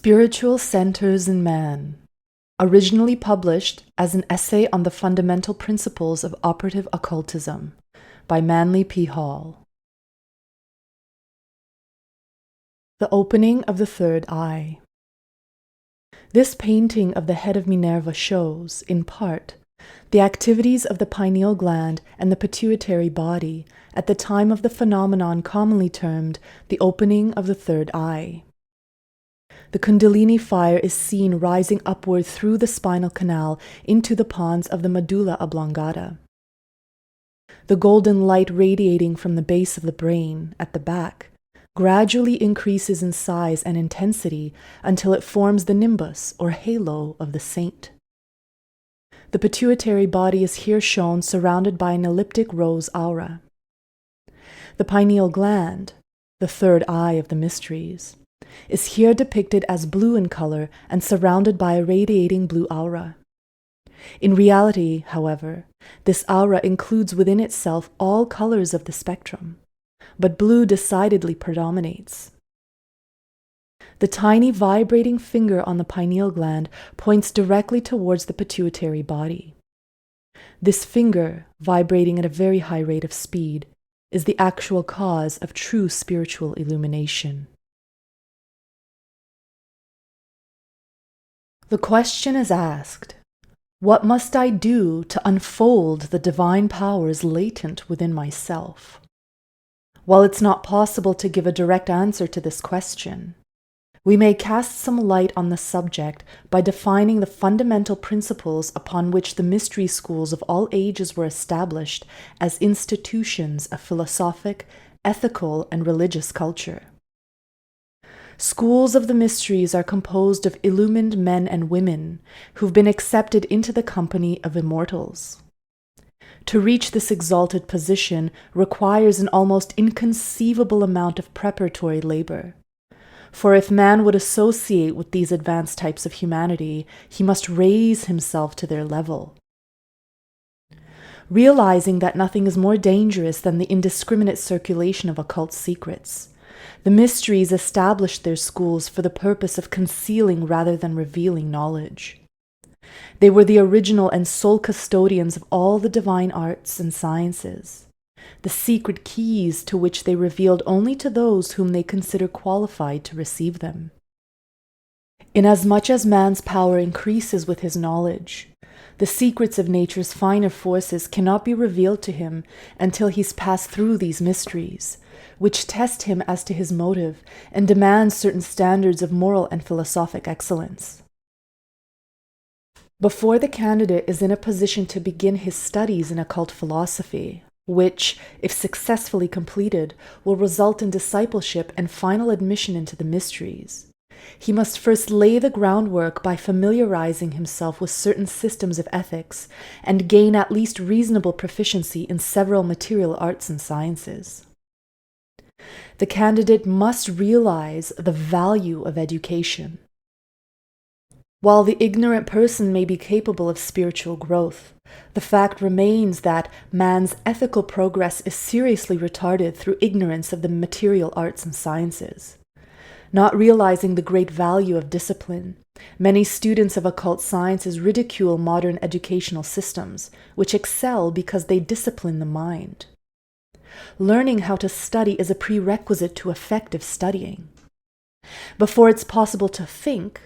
Spiritual Centers in Man, originally published as an essay on the fundamental principles of operative occultism by Manly P. Hall. The opening of the third eye. This painting of the head of Minerva shows, in part, the activities of the pineal gland and the pituitary body at the time of the phenomenon commonly termed the opening of the third eye. The Kundalini fire is seen rising upward through the spinal canal into the pons of the medulla oblongata. The golden light radiating from the base of the brain, at the back, gradually increases in size and intensity until it forms the nimbus or halo of the saint. The pituitary body is here shown surrounded by an elliptic rose aura. The pineal gland, the third eye of the mysteries, is here depicted as blue in color and surrounded by a radiating blue aura. In reality, however, this aura includes within itself all colors of the spectrum, but blue decidedly predominates. The tiny vibrating finger on the pineal gland points directly towards the pituitary body. This finger, vibrating at a very high rate of speed, is the actual cause of true spiritual illumination. The question is asked, what must I do to unfold the divine powers latent within myself? While it's not possible to give a direct answer to this question, we may cast some light on the subject by defining the fundamental principles upon which the mystery schools of all ages were established as institutions of philosophic, ethical, and religious culture. Schools of the mysteries are composed of illumined men and women who've been accepted into the company of immortals. To reach this exalted position requires an almost inconceivable amount of preparatory labor. For if man would associate with these advanced types of humanity, he must raise himself to their level. Realizing that nothing is more dangerous than the indiscriminate circulation of occult secrets, the mysteries established their schools for the purpose of concealing rather than revealing knowledge. They were the original and sole custodians of all the divine arts and sciences, the secret keys to which they revealed only to those whom they consider qualified to receive them. Inasmuch as man's power increases with his knowledge, the secrets of nature's finer forces cannot be revealed to him until he's passed through these mysteries, which test him as to his motive and demand certain standards of moral and philosophic excellence. Before the candidate is in a position to begin his studies in occult philosophy, which, if successfully completed, will result in discipleship and final admission into the mysteries, he must first lay the groundwork by familiarizing himself with certain systems of ethics and gain at least reasonable proficiency in several material arts and sciences. The candidate must realize the value of education. While the ignorant person may be capable of spiritual growth, the fact remains that man's ethical progress is seriously retarded through ignorance of the material arts and sciences. Not realizing the great value of discipline, many students of occult sciences ridicule modern educational systems, which excel because they discipline the mind. Learning how to study is a prerequisite to effective studying. Before it's possible to think,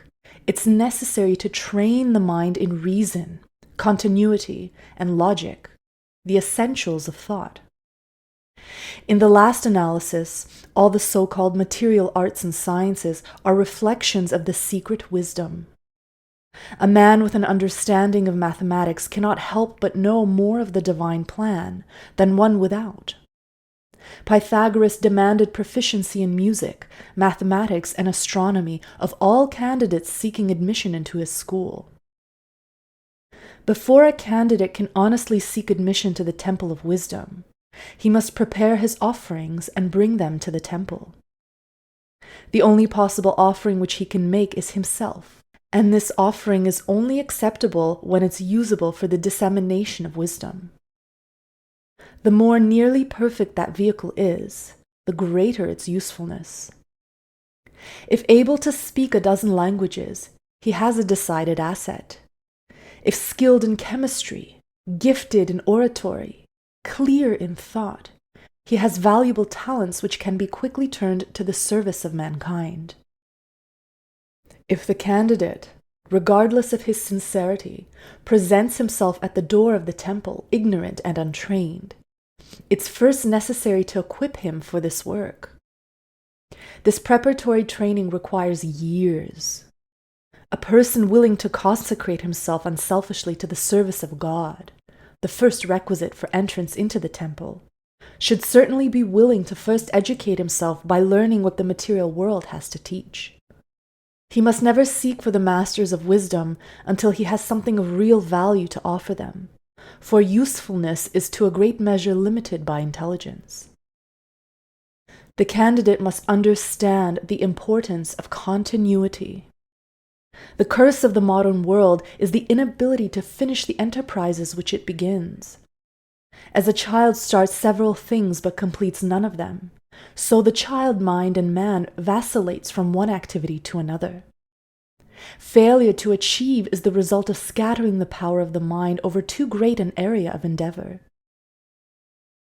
it's necessary to train the mind in reason, continuity, and logic, the essentials of thought. In the last analysis, all the so-called material arts and sciences are reflections of the secret wisdom. A man with an understanding of mathematics cannot help but know more of the divine plan than one without. Pythagoras demanded proficiency in music, mathematics, and astronomy of all candidates seeking admission into his school. Before a candidate can honestly seek admission to the temple of wisdom, he must prepare his offerings and bring them to the temple. The only possible offering which he can make is himself, and this offering is only acceptable when it's usable for the dissemination of wisdom. The more nearly perfect that vehicle is, the greater its usefulness. If able to speak a dozen languages, he has a decided asset. If skilled in chemistry, gifted in oratory, clear in thought, he has valuable talents which can be quickly turned to the service of mankind. If the candidate, regardless of his sincerity, presents himself at the door of the temple ignorant and untrained, it's first necessary to equip him for this work. This preparatory training requires years. A person willing to consecrate himself unselfishly to the service of God, the first requisite for entrance into the temple, should certainly be willing to first educate himself by learning what the material world has to teach. He must never seek for the masters of wisdom until he has something of real value to offer them, for usefulness is to a great measure limited by intelligence. The candidate must understand the importance of continuity. The curse of the modern world is the inability to finish the enterprises which it begins. As a child starts several things but completes none of them, so the child mind and man vacillates from one activity to another. Failure to achieve is the result of scattering the power of the mind over too great an area of endeavor.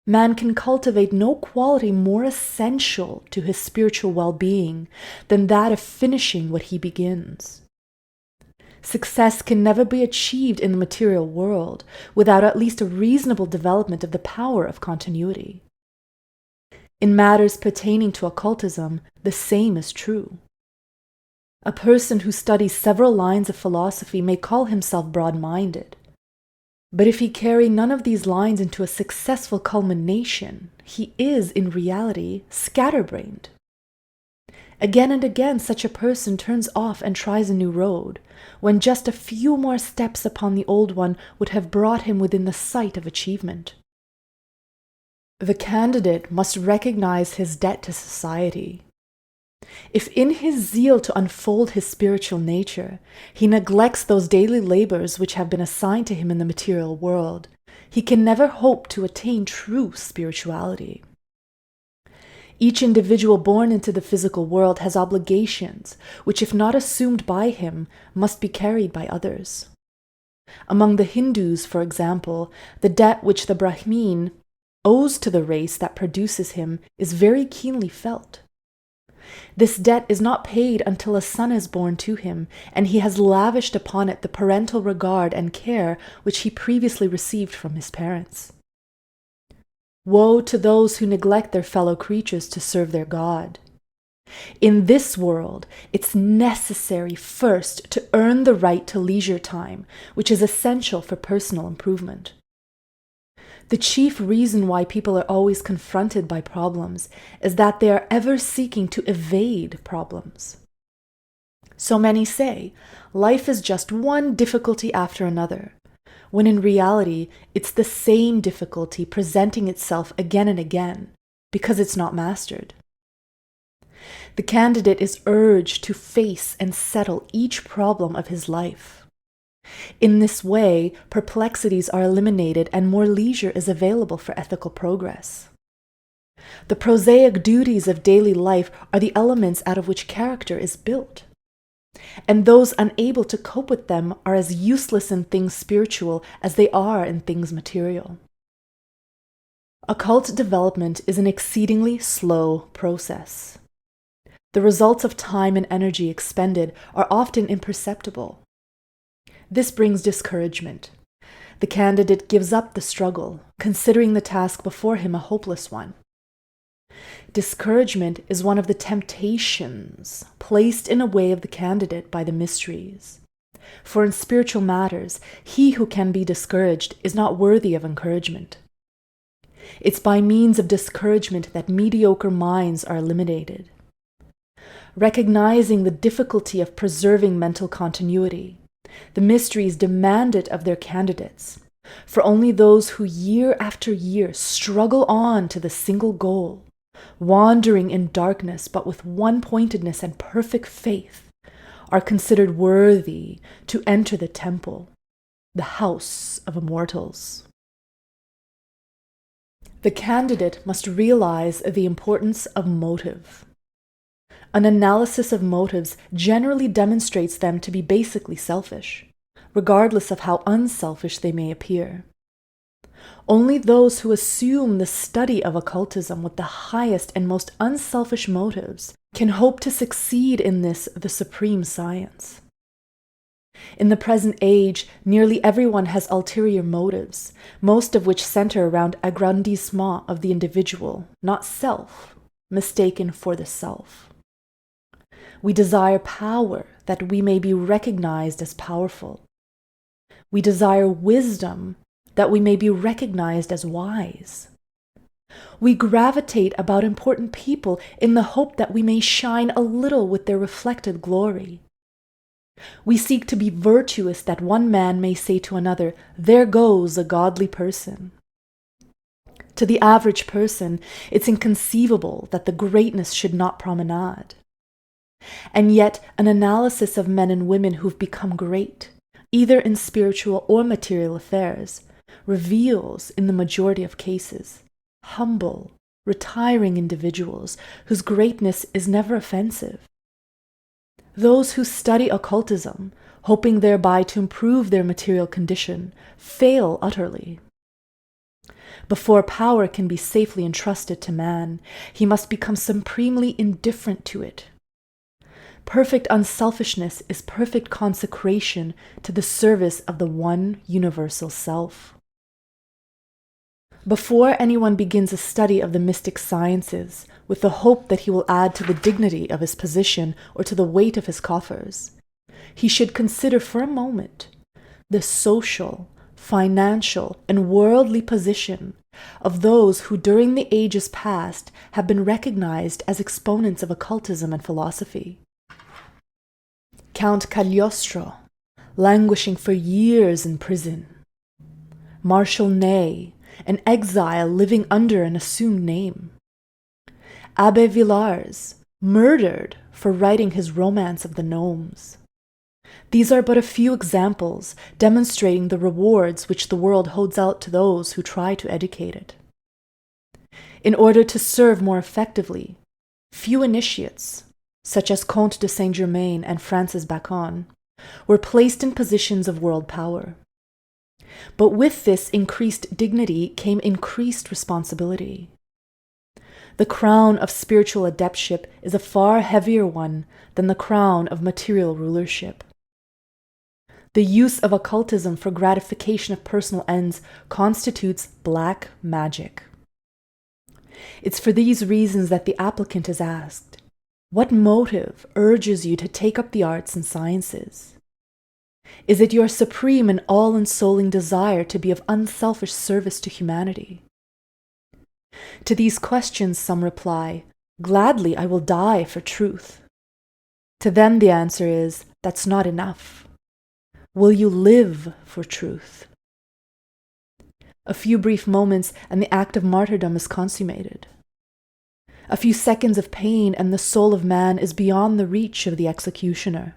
Man can cultivate no quality more essential to his spiritual well-being than that of finishing what he begins. Success can never be achieved in the material world without at least a reasonable development of the power of continuity. In matters pertaining to occultism, the same is true. A person who studies several lines of philosophy may call himself broad-minded. But if he carry none of these lines into a successful culmination, he is, in reality, scatterbrained. Again and again such a person turns off and tries a new road, when just a few more steps upon the old one would have brought him within the sight of achievement. The candidate must recognize his debt to society. If in his zeal to unfold his spiritual nature, he neglects those daily labors which have been assigned to him in the material world, he can never hope to attain true spirituality. Each individual born into the physical world has obligations which, if not assumed by him, must be carried by others. Among the Hindus, for example, the debt which the Brahmin owes to the race that produces him is very keenly felt. This debt is not paid until a son is born to him, and he has lavished upon it the parental regard and care which he previously received from his parents. Woe to those who neglect their fellow creatures to serve their God. In this world, it's necessary first to earn the right to leisure time, which is essential for personal improvement. The chief reason why people are always confronted by problems is that they are ever seeking to evade problems. So many say, life is just one difficulty after another, when in reality it's the same difficulty presenting itself again and again, because it's not mastered. The candidate is urged to face and settle each problem of his life. In this way, perplexities are eliminated and more leisure is available for ethical progress. The prosaic duties of daily life are the elements out of which character is built, and those unable to cope with them are as useless in things spiritual as they are in things material. Occult development is an exceedingly slow process. The results of time and energy expended are often imperceptible. This brings discouragement. The candidate gives up the struggle, considering the task before him a hopeless one. Discouragement is one of the temptations placed in a way of the candidate by the mysteries. For in spiritual matters, he who can be discouraged is not worthy of encouragement. It's by means of discouragement that mediocre minds are eliminated. Recognizing the difficulty of preserving mental continuity, the mysteries demand it of their candidates, for only those who year after year struggle on to the single goal, wandering in darkness but with one-pointedness and perfect faith, are considered worthy to enter the temple, the house of immortals. The candidate must realize the importance of motive. An analysis of motives generally demonstrates them to be basically selfish, regardless of how unselfish they may appear. Only those who assume the study of occultism with the highest and most unselfish motives can hope to succeed in this, the supreme science. In the present age, nearly everyone has ulterior motives, most of which center around aggrandizement of the individual, not self, mistaken for the self. We desire power that we may be recognized as powerful. We desire wisdom that we may be recognized as wise. We gravitate about important people in the hope that we may shine a little with their reflected glory. We seek to be virtuous that one man may say to another, "There goes a godly person." To the average person, it's inconceivable that the greatness should not promenade. And yet, an analysis of men and women who've become great, either in spiritual or material affairs, reveals, in the majority of cases, humble, retiring individuals whose greatness is never offensive. Those who study occultism, hoping thereby to improve their material condition, fail utterly. Before power can be safely entrusted to man, he must become supremely indifferent to it. Perfect unselfishness is perfect consecration to the service of the one universal self. Before anyone begins a study of the mystic sciences, with the hope that he will add to the dignity of his position or to the weight of his coffers, he should consider for a moment the social, financial, and worldly position of those who during the ages past have been recognized as exponents of occultism and philosophy. Count Cagliostro, languishing for years in prison. Marshal Ney, an exile living under an assumed name. Abbe Villars, murdered for writing his Romance of the Gnomes. These are but a few examples demonstrating the rewards which the world holds out to those who try to educate it. In order to serve more effectively, few initiates, such as Comte de Saint-Germain and Francis Bacon, were placed in positions of world power. But with this increased dignity came increased responsibility. The crown of spiritual adeptship is a far heavier one than the crown of material rulership. The use of occultism for gratification of personal ends constitutes black magic. It's for these reasons that the applicant is asked, what motive urges you to take up the arts and sciences? Is it your supreme and all-ensouling desire to be of unselfish service to humanity? To these questions some reply, "Gladly I will die for truth." To them the answer is, that's not enough. Will you live for truth? A few brief moments and the act of martyrdom is consummated. A few seconds of pain and the soul of man is beyond the reach of the executioner.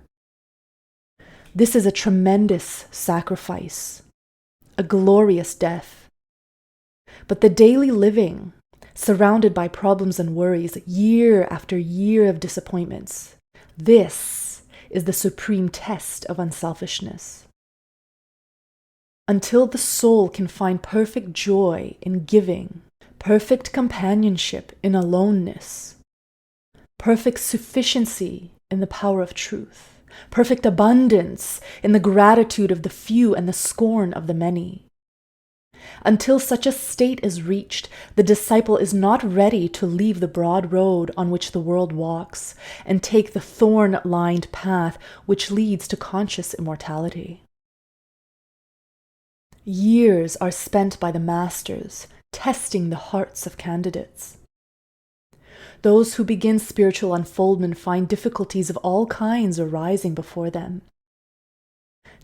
This is a tremendous sacrifice, a glorious death. But the daily living, surrounded by problems and worries, year after year of disappointments, this is the supreme test of unselfishness. Until the soul can find perfect joy in giving, perfect companionship in aloneness, perfect sufficiency in the power of truth, perfect abundance in the gratitude of the few and the scorn of the many. Until such a state is reached, the disciple is not ready to leave the broad road on which the world walks and take the thorn-lined path which leads to conscious immortality. Years are spent by the masters testing the hearts of candidates. Those who begin spiritual unfoldment find difficulties of all kinds arising before them.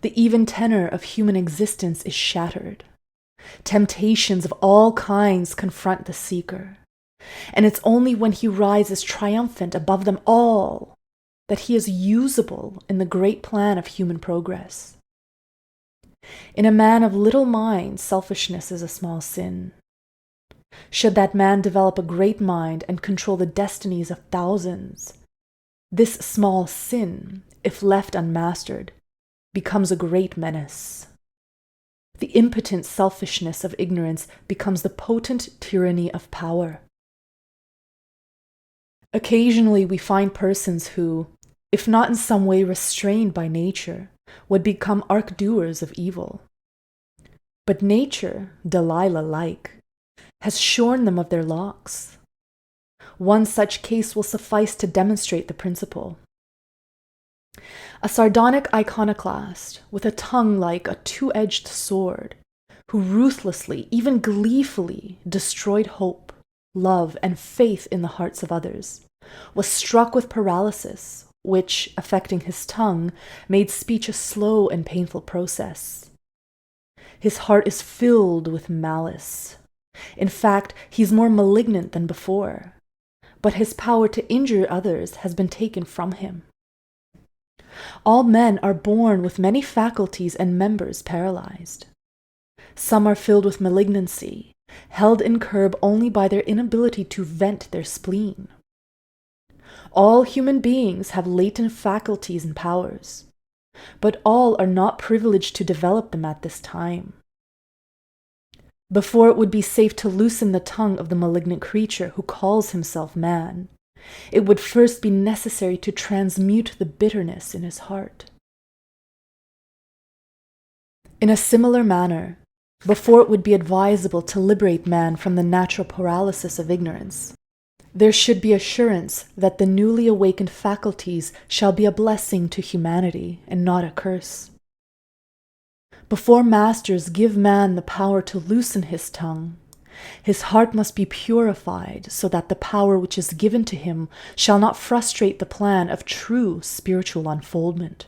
The even tenor of human existence is shattered. Temptations of all kinds confront the seeker, and it's only when he rises triumphant above them all that he is usable in the great plan of human progress. In a man of little mind, selfishness is a small sin. Should that man develop a great mind and control the destinies of thousands, This small sin, if left unmastered, becomes a great menace. The impotent selfishness of ignorance becomes the potent tyranny of power. Occasionally, we find persons who, if not in some way restrained by nature, would become arch-doers of evil. But nature, Delilah-like, has shorn them of their locks. One such case will suffice to demonstrate the principle. A sardonic iconoclast with a tongue like a two-edged sword, who ruthlessly, even gleefully, destroyed hope, love, and faith in the hearts of others, was struck with paralysis, which, affecting his tongue, made speech a slow and painful process. His heart is filled with malice. In fact, he's more malignant than before, but his power to injure others has been taken from him. All men are born with many faculties and members paralyzed. Some are filled with malignancy, held in curb only by their inability to vent their spleen. All human beings have latent faculties and powers, but all are not privileged to develop them at this time. Before it would be safe to loosen the tongue of the malignant creature who calls himself man, it would first be necessary to transmute the bitterness in his heart. In a similar manner, before it would be advisable to liberate man from the natural paralysis of ignorance, there should be assurance that the newly awakened faculties shall be a blessing to humanity and not a curse. Before masters give man the power to loosen his tongue, his heart must be purified so that the power which is given to him shall not frustrate the plan of true spiritual unfoldment.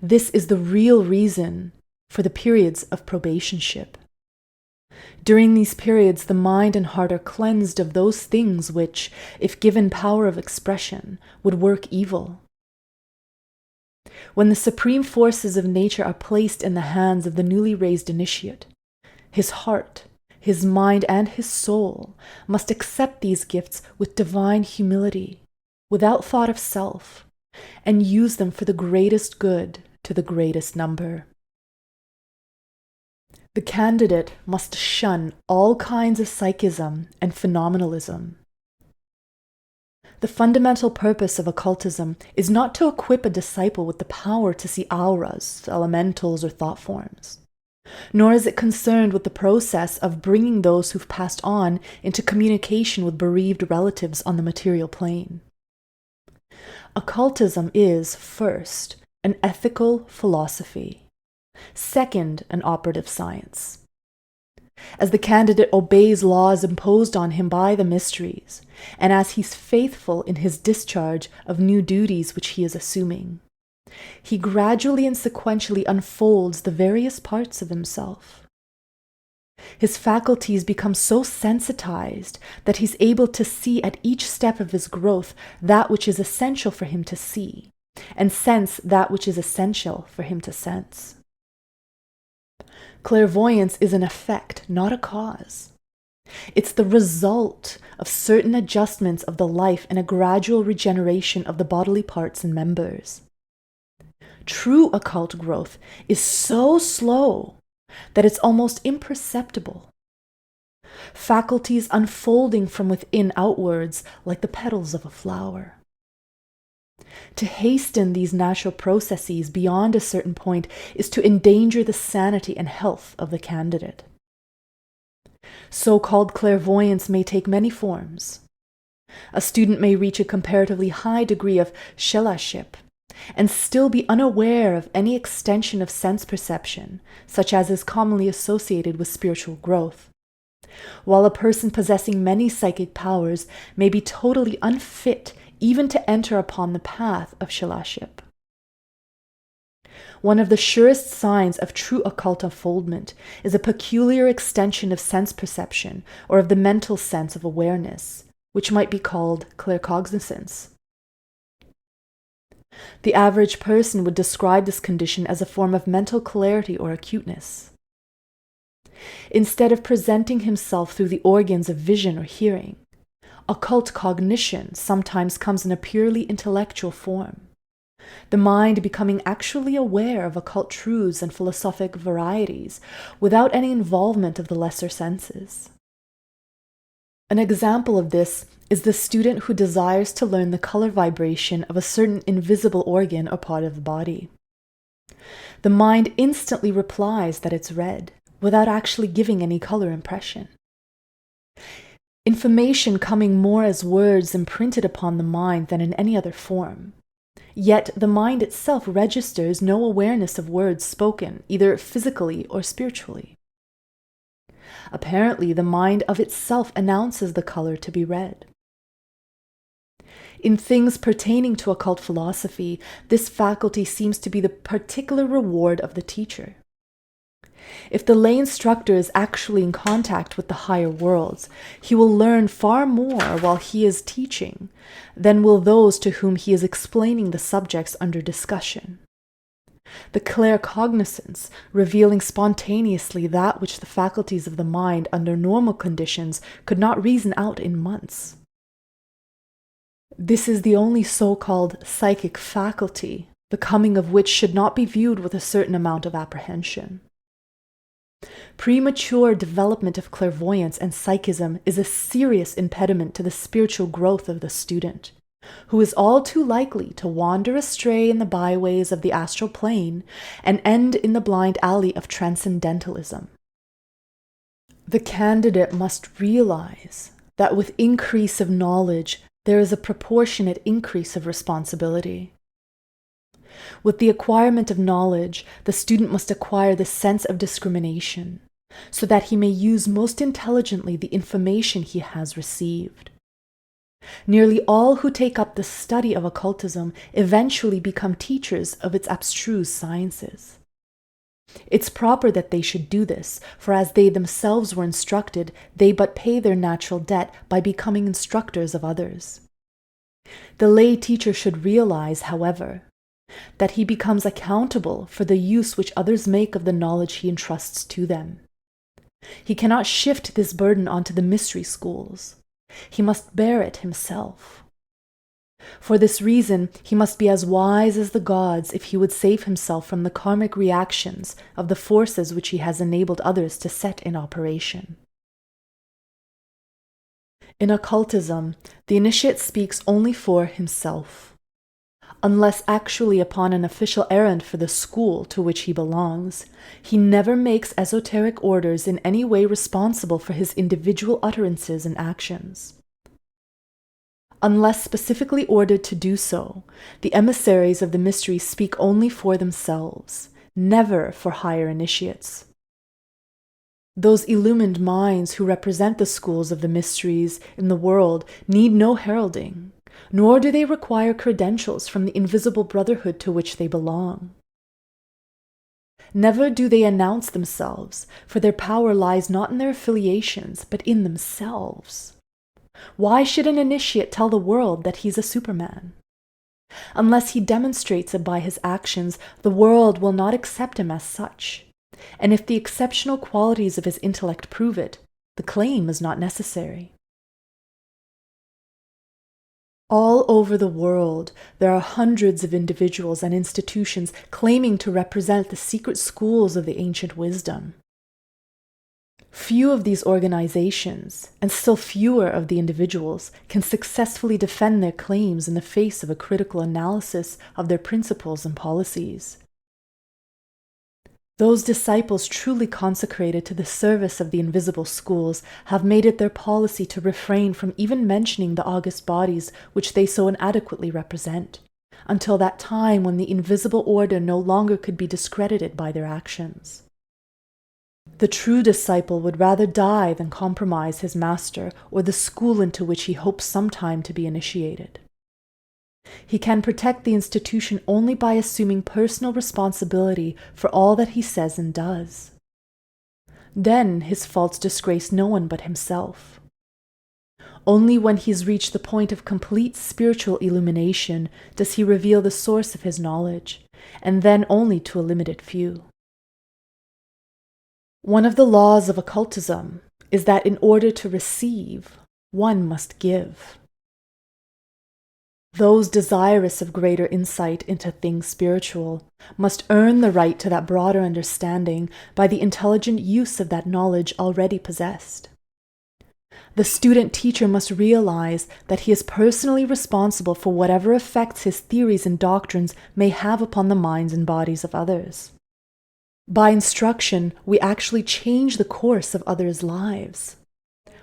This is the real reason for the periods of probationship. During these periods, the mind and heart are cleansed of those things which, if given power of expression, would work evil. When the supreme forces of nature are placed in the hands of the newly raised initiate, his heart, his mind, and his soul must accept these gifts with divine humility, without thought of self, and use them for the greatest good to the greatest number. The candidate must shun all kinds of psychism and phenomenalism. The fundamental purpose of occultism is not to equip a disciple with the power to see auras, elementals, or thought forms, nor is it concerned with the process of bringing those who've passed on into communication with bereaved relatives on the material plane. Occultism is, first, an ethical philosophy. Second, an operative science. As the candidate obeys laws imposed on him by the mysteries, and as he's faithful in his discharge of new duties which he is assuming, he gradually and sequentially unfolds the various parts of himself. His faculties become so sensitized that he's able to see at each step of his growth that which is essential for him to see, and sense that which is essential for him to sense. Clairvoyance is an effect, not a cause. It's the result of certain adjustments of the life and a gradual regeneration of the bodily parts and members. True occult growth is so slow that it's almost imperceptible. Faculties unfolding from within outwards like the petals of a flower. To hasten these natural processes beyond a certain point is to endanger the sanity and health of the candidate. So-called clairvoyance may take many forms. A student may reach a comparatively high degree of shelaship and still be unaware of any extension of sense perception, such as is commonly associated with spiritual growth, while a person possessing many psychic powers may be totally unfit even to enter upon the path of shelaship. One of the surest signs of true occult unfoldment is a peculiar extension of sense perception or of the mental sense of awareness, which might be called claircognizance. The average person would describe this condition as a form of mental clarity or acuteness. Instead of presenting himself through the organs of vision or hearing, Occult cognition sometimes comes in a purely intellectual form, the mind becoming actually aware of occult truths and philosophic varieties without any involvement of the lesser senses. An example of this is the student who desires to learn the color vibration of a certain invisible organ or part of the body. The mind instantly replies that it's red, without actually giving any color impression. Information coming more as words imprinted upon the mind than in any other form. Yet the mind itself registers no awareness of words spoken, either physically or spiritually. Apparently, the mind of itself announces the color to be red. In things pertaining to occult philosophy, this faculty seems to be the particular reward of the teacher. If the lay instructor is actually in contact with the higher worlds, he will learn far more while he is teaching than will those to whom he is explaining the subjects under discussion. The claircognizance, revealing spontaneously that which the faculties of the mind under normal conditions could not reason out in months. This is the only so-called psychic faculty, the coming of which should not be viewed with a certain amount of apprehension. Premature development of clairvoyance and psychism is a serious impediment to the spiritual growth of the student, who is all too likely to wander astray in the byways of the astral plane and end in the blind alley of transcendentalism. The candidate must realize that with increase of knowledge, there is a proportionate increase of responsibility. With the acquirement of knowledge, the student must acquire the sense of discrimination, so that he may use most intelligently the information he has received. Nearly all who take up the study of occultism eventually become teachers of its abstruse sciences. It's proper that they should do this, for as they themselves were instructed, they but pay their natural debt by becoming instructors of others. The lay teacher should realize, however, that he becomes accountable for the use which others make of the knowledge he entrusts to them. He cannot shift this burden onto the mystery schools. He must bear it himself. For this reason, he must be as wise as the gods if he would save himself from the karmic reactions of the forces which he has enabled others to set in operation. In occultism, the initiate speaks only for himself. Unless actually upon an official errand for the school to which he belongs, he never makes esoteric orders in any way responsible for his individual utterances and actions. Unless specifically ordered to do so, the emissaries of the mystery speak only for themselves, never for higher initiates. Those illumined minds who represent the schools of the mysteries in the world need no heralding, nor do they require credentials from the invisible brotherhood to which they belong. Never do they announce themselves, for their power lies not in their affiliations, but in themselves. Why should an initiate tell the world that he's a Superman? Unless he demonstrates it by his actions, the world will not accept him as such. And if the exceptional qualities of his intellect prove it, the claim is not necessary. All over the world, there are hundreds of individuals and institutions claiming to represent the secret schools of the ancient wisdom. Few of these organizations, and still fewer of the individuals, can successfully defend their claims in the face of a critical analysis of their principles and policies. Those disciples truly consecrated to the service of the invisible schools have made it their policy to refrain from even mentioning the august bodies which they so inadequately represent, until that time when the invisible order no longer could be discredited by their actions. The true disciple would rather die than compromise his master or the school into which he hopes sometime to be initiated. He can protect the institution only by assuming personal responsibility for all that he says and does. Then his faults disgrace no one but himself. Only when he's reached the point of complete spiritual illumination does he reveal the source of his knowledge, and then only to a limited few. One of the laws of occultism is that in order to receive, one must give. Those desirous of greater insight into things spiritual must earn the right to that broader understanding by the intelligent use of that knowledge already possessed. The student teacher must realize that he is personally responsible for whatever effects his theories and doctrines may have upon the minds and bodies of others. By instruction, we actually change the course of others' lives.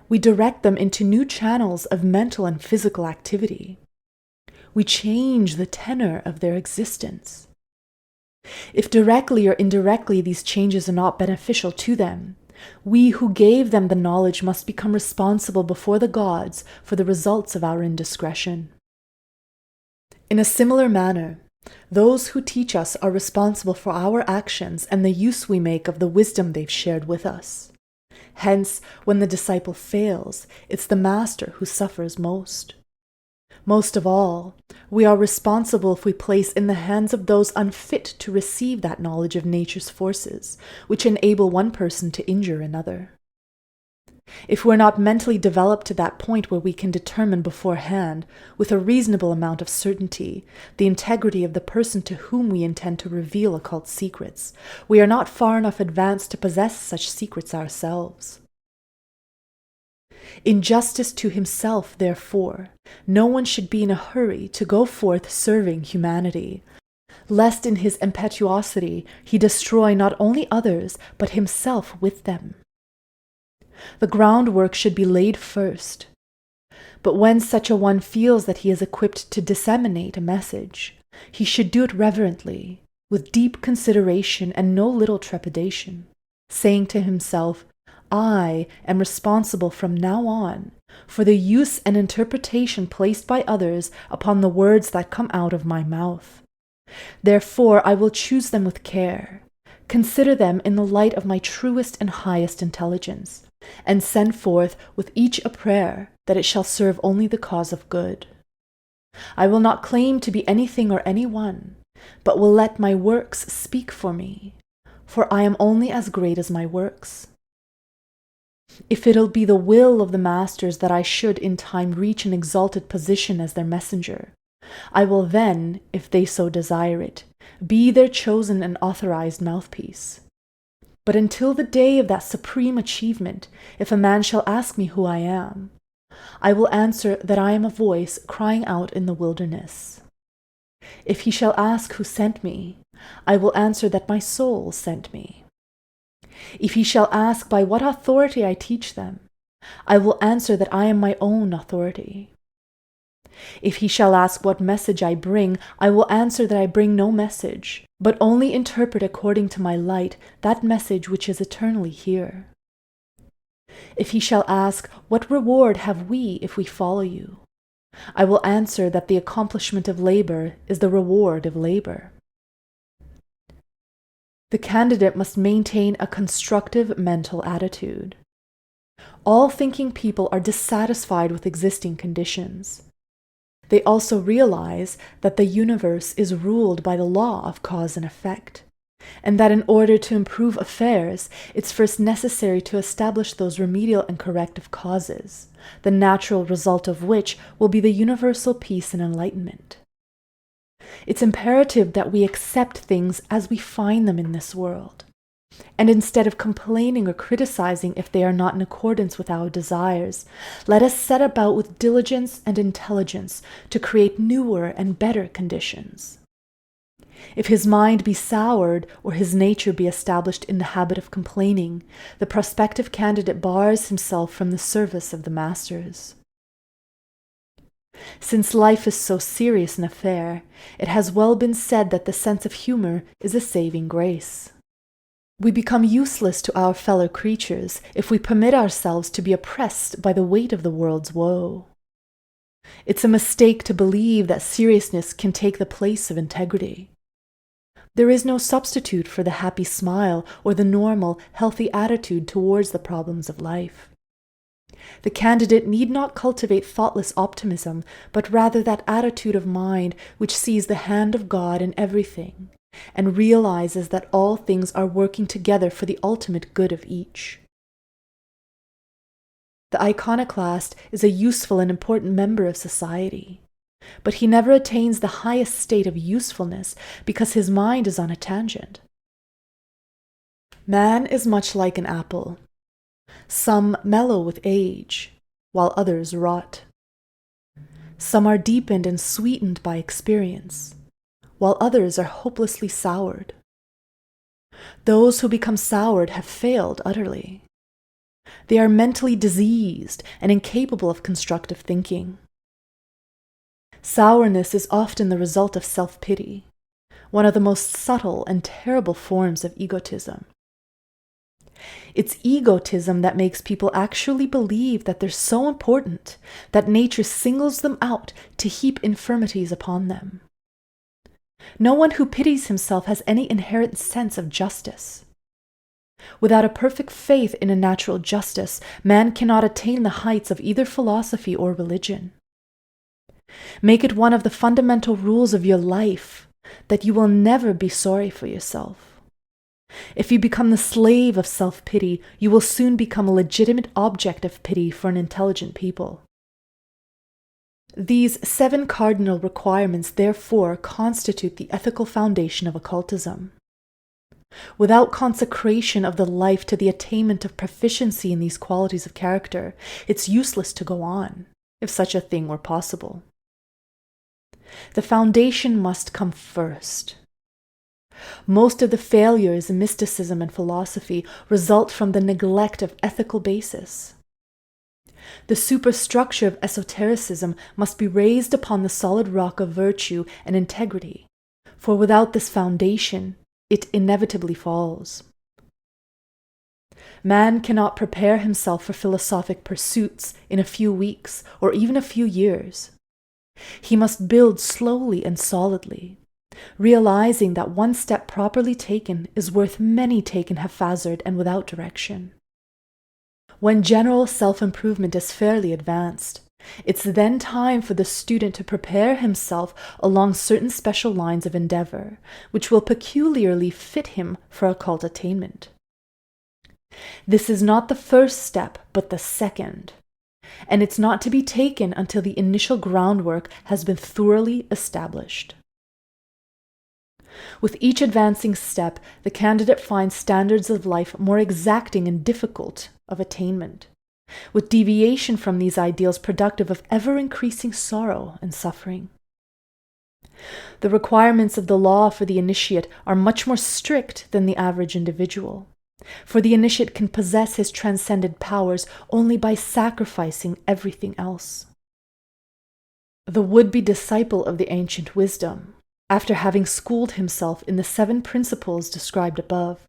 We direct them into new channels of mental and physical activity. We change the tenor of their existence. If directly or indirectly these changes are not beneficial to them, we who gave them the knowledge must become responsible before the gods for the results of our indiscretion. In a similar manner, those who teach us are responsible for our actions and the use we make of the wisdom they've shared with us. Hence, when the disciple fails, it's the master who suffers most. Most of all, we are responsible if we place in the hands of those unfit to receive that knowledge of nature's forces, which enable one person to injure another. If we're not mentally developed to that point where we can determine beforehand, with a reasonable amount of certainty, the integrity of the person to whom we intend to reveal occult secrets, we are not far enough advanced to possess such secrets ourselves. In justice to himself, therefore, no one should be in a hurry to go forth serving humanity, lest in his impetuosity he destroy not only others, but himself with them. The groundwork should be laid first. But when such a one feels that he is equipped to disseminate a message, he should do it reverently, with deep consideration and no little trepidation, saying to himself, I am responsible from now on for the use and interpretation placed by others upon the words that come out of my mouth. Therefore I will choose them with care, consider them in the light of my truest and highest intelligence, and send forth with each a prayer that it shall serve only the cause of good. I will not claim to be anything or anyone, but will let my works speak for me, for I am only as great as my works. If it'll be the will of the masters that I should in time reach an exalted position as their messenger, I will then, if they so desire it, be their chosen and authorized mouthpiece. But until the day of that supreme achievement, if a man shall ask me who I am, I will answer that I am a voice crying out in the wilderness. If he shall ask who sent me, I will answer that my soul sent me. If he shall ask by what authority I teach them, I will answer that I am my own authority. If he shall ask what message I bring, I will answer that I bring no message, but only interpret according to my light that message which is eternally here. If he shall ask, what reward have we if we follow you? I will answer that the accomplishment of labor is the reward of labor. The candidate must maintain a constructive mental attitude. All thinking people are dissatisfied with existing conditions. They also realize that the universe is ruled by the law of cause and effect, and that in order to improve affairs, it's first necessary to establish those remedial and corrective causes, the natural result of which will be the universal peace and enlightenment. It's imperative that we accept things as we find them in this world, and instead of complaining or criticizing if they are not in accordance with our desires, let us set about with diligence and intelligence to create newer and better conditions. If his mind be soured or his nature be established in the habit of complaining, the prospective candidate bars himself from the service of the masters. Since life is so serious an affair, it has well been said that the sense of humor is a saving grace. We become useless to our fellow creatures if we permit ourselves to be oppressed by the weight of the world's woe. It's a mistake to believe that seriousness can take the place of integrity. There is no substitute for the happy smile or the normal, healthy attitude towards the problems of life. The candidate need not cultivate thoughtless optimism, but rather that attitude of mind which sees the hand of God in everything, and realizes that all things are working together for the ultimate good of each. The iconoclast is a useful and important member of society, but he never attains the highest state of usefulness because his mind is on a tangent. Man is much like an apple. Some mellow with age, while others rot. Some are deepened and sweetened by experience, while others are hopelessly soured. Those who become soured have failed utterly. They are mentally diseased and incapable of constructive thinking. Sourness is often the result of self-pity, one of the most subtle and terrible forms of egotism. It's egotism that makes people actually believe that they're so important that nature singles them out to heap infirmities upon them. No one who pities himself has any inherent sense of justice. Without a perfect faith in a natural justice, man cannot attain the heights of either philosophy or religion. Make it one of the fundamental rules of your life that you will never be sorry for yourself. If you become the slave of self-pity, you will soon become a legitimate object of pity for an intelligent people. These 7 cardinal requirements, therefore, constitute the ethical foundation of occultism. Without consecration of the life to the attainment of proficiency in these qualities of character, it's useless to go on, if such a thing were possible. The foundation must come first. Most of the failures in mysticism and philosophy result from the neglect of ethical basis. The superstructure of esotericism must be raised upon the solid rock of virtue and integrity, for without this foundation, it inevitably falls. Man cannot prepare himself for philosophic pursuits in a few weeks or even a few years. He must build slowly and solidly, realizing that one step properly taken is worth many taken haphazard and without direction. When general self-improvement is fairly advanced, it's then time for the student to prepare himself along certain special lines of endeavor, which will peculiarly fit him for occult attainment. This is not the first step, but the second, and it's not to be taken until the initial groundwork has been thoroughly established. With each advancing step, the candidate finds standards of life more exacting and difficult of attainment, with deviation from these ideals productive of ever-increasing sorrow and suffering. The requirements of the law for the initiate are much more strict than the average individual, for the initiate can possess his transcendent powers only by sacrificing everything else. The would-be disciple of the ancient wisdom, after having schooled himself in the 7 principles described above,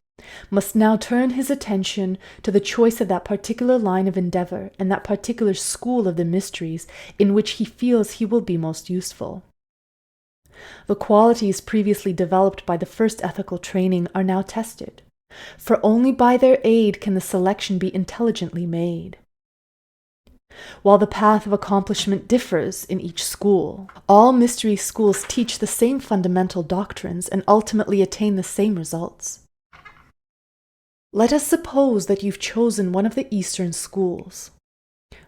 must now turn his attention to the choice of that particular line of endeavor and that particular school of the mysteries in which he feels he will be most useful. The qualities previously developed by the first ethical training are now tested, for only by their aid can the selection be intelligently made. While the path of accomplishment differs in each school, all mystery schools teach the same fundamental doctrines and ultimately attain the same results. Let us suppose that you've chosen one of the Eastern schools.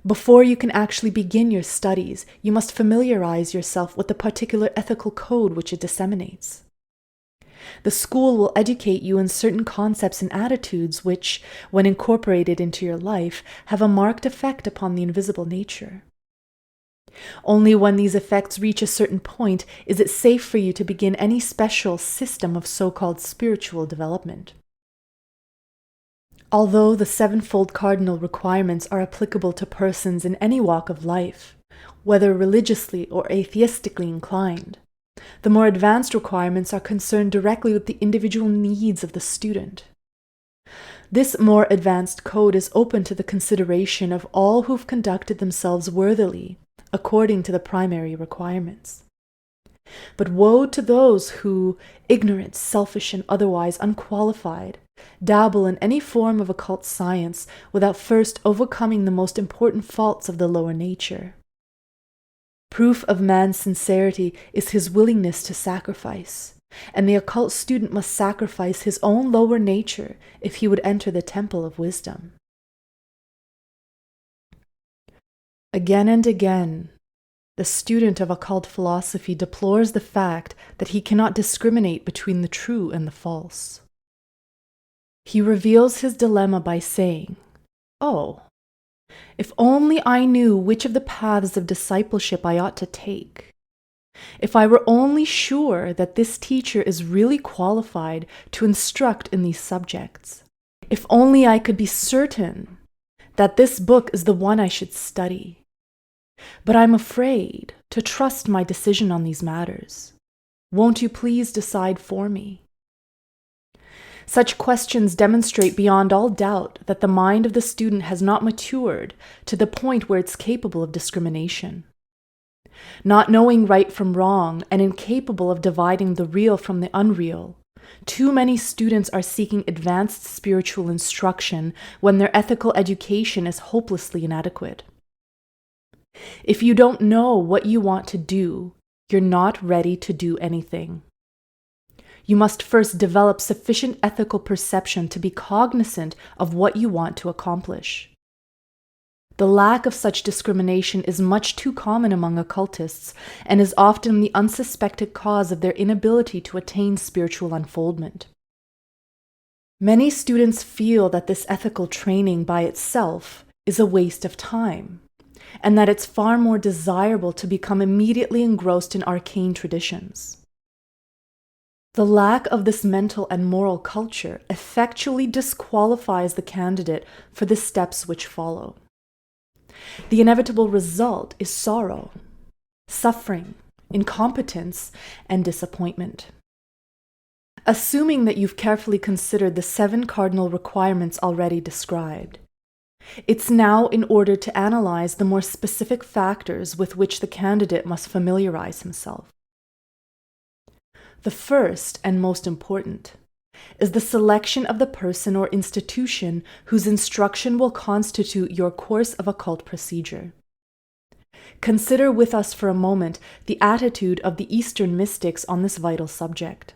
Before you can actually begin your studies, you must familiarize yourself with the particular ethical code which it disseminates. The school will educate you in certain concepts and attitudes which, when incorporated into your life, have a marked effect upon the invisible nature. Only when these effects reach a certain point is it safe for you to begin any special system of so-called spiritual development. Although the 7-fold cardinal requirements are applicable to persons in any walk of life, whether religiously or atheistically inclined, the more advanced requirements are concerned directly with the individual needs of the student. This more advanced code is open to the consideration of all who've conducted themselves worthily, according to the primary requirements. But woe to those who, ignorant, selfish, and otherwise unqualified, dabble in any form of occult science without first overcoming the most important faults of the lower nature. Proof of man's sincerity is his willingness to sacrifice, and the occult student must sacrifice his own lower nature if he would enter the temple of wisdom. Again and again, the student of occult philosophy deplores the fact that he cannot discriminate between the true and the false. He reveals his dilemma by saying, "Oh, if only I knew which of the paths of discipleship I ought to take. If I were only sure that this teacher is really qualified to instruct in these subjects. If only I could be certain that this book is the one I should study. But I'm afraid to trust my decision on these matters. Won't you please decide for me?" Such questions demonstrate beyond all doubt that the mind of the student has not matured to the point where it's capable of discrimination. Not knowing right from wrong and incapable of dividing the real from the unreal, too many students are seeking advanced spiritual instruction when their ethical education is hopelessly inadequate. If you don't know what you want to do, you're not ready to do anything. You must first develop sufficient ethical perception to be cognizant of what you want to accomplish. The lack of such discrimination is much too common among occultists and is often the unsuspected cause of their inability to attain spiritual unfoldment. Many students feel that this ethical training by itself is a waste of time, and that it's far more desirable to become immediately engrossed in arcane traditions. The lack of this mental and moral culture effectually disqualifies the candidate for the steps which follow. The inevitable result is sorrow, suffering, incompetence, and disappointment. Assuming that you've carefully considered the 7 cardinal requirements already described, it's now in order to analyze the more specific factors with which the candidate must familiarize himself. The first and most important is the selection of the person or institution whose instruction will constitute your course of occult procedure. Consider with us for a moment the attitude of the Eastern mystics on this vital subject.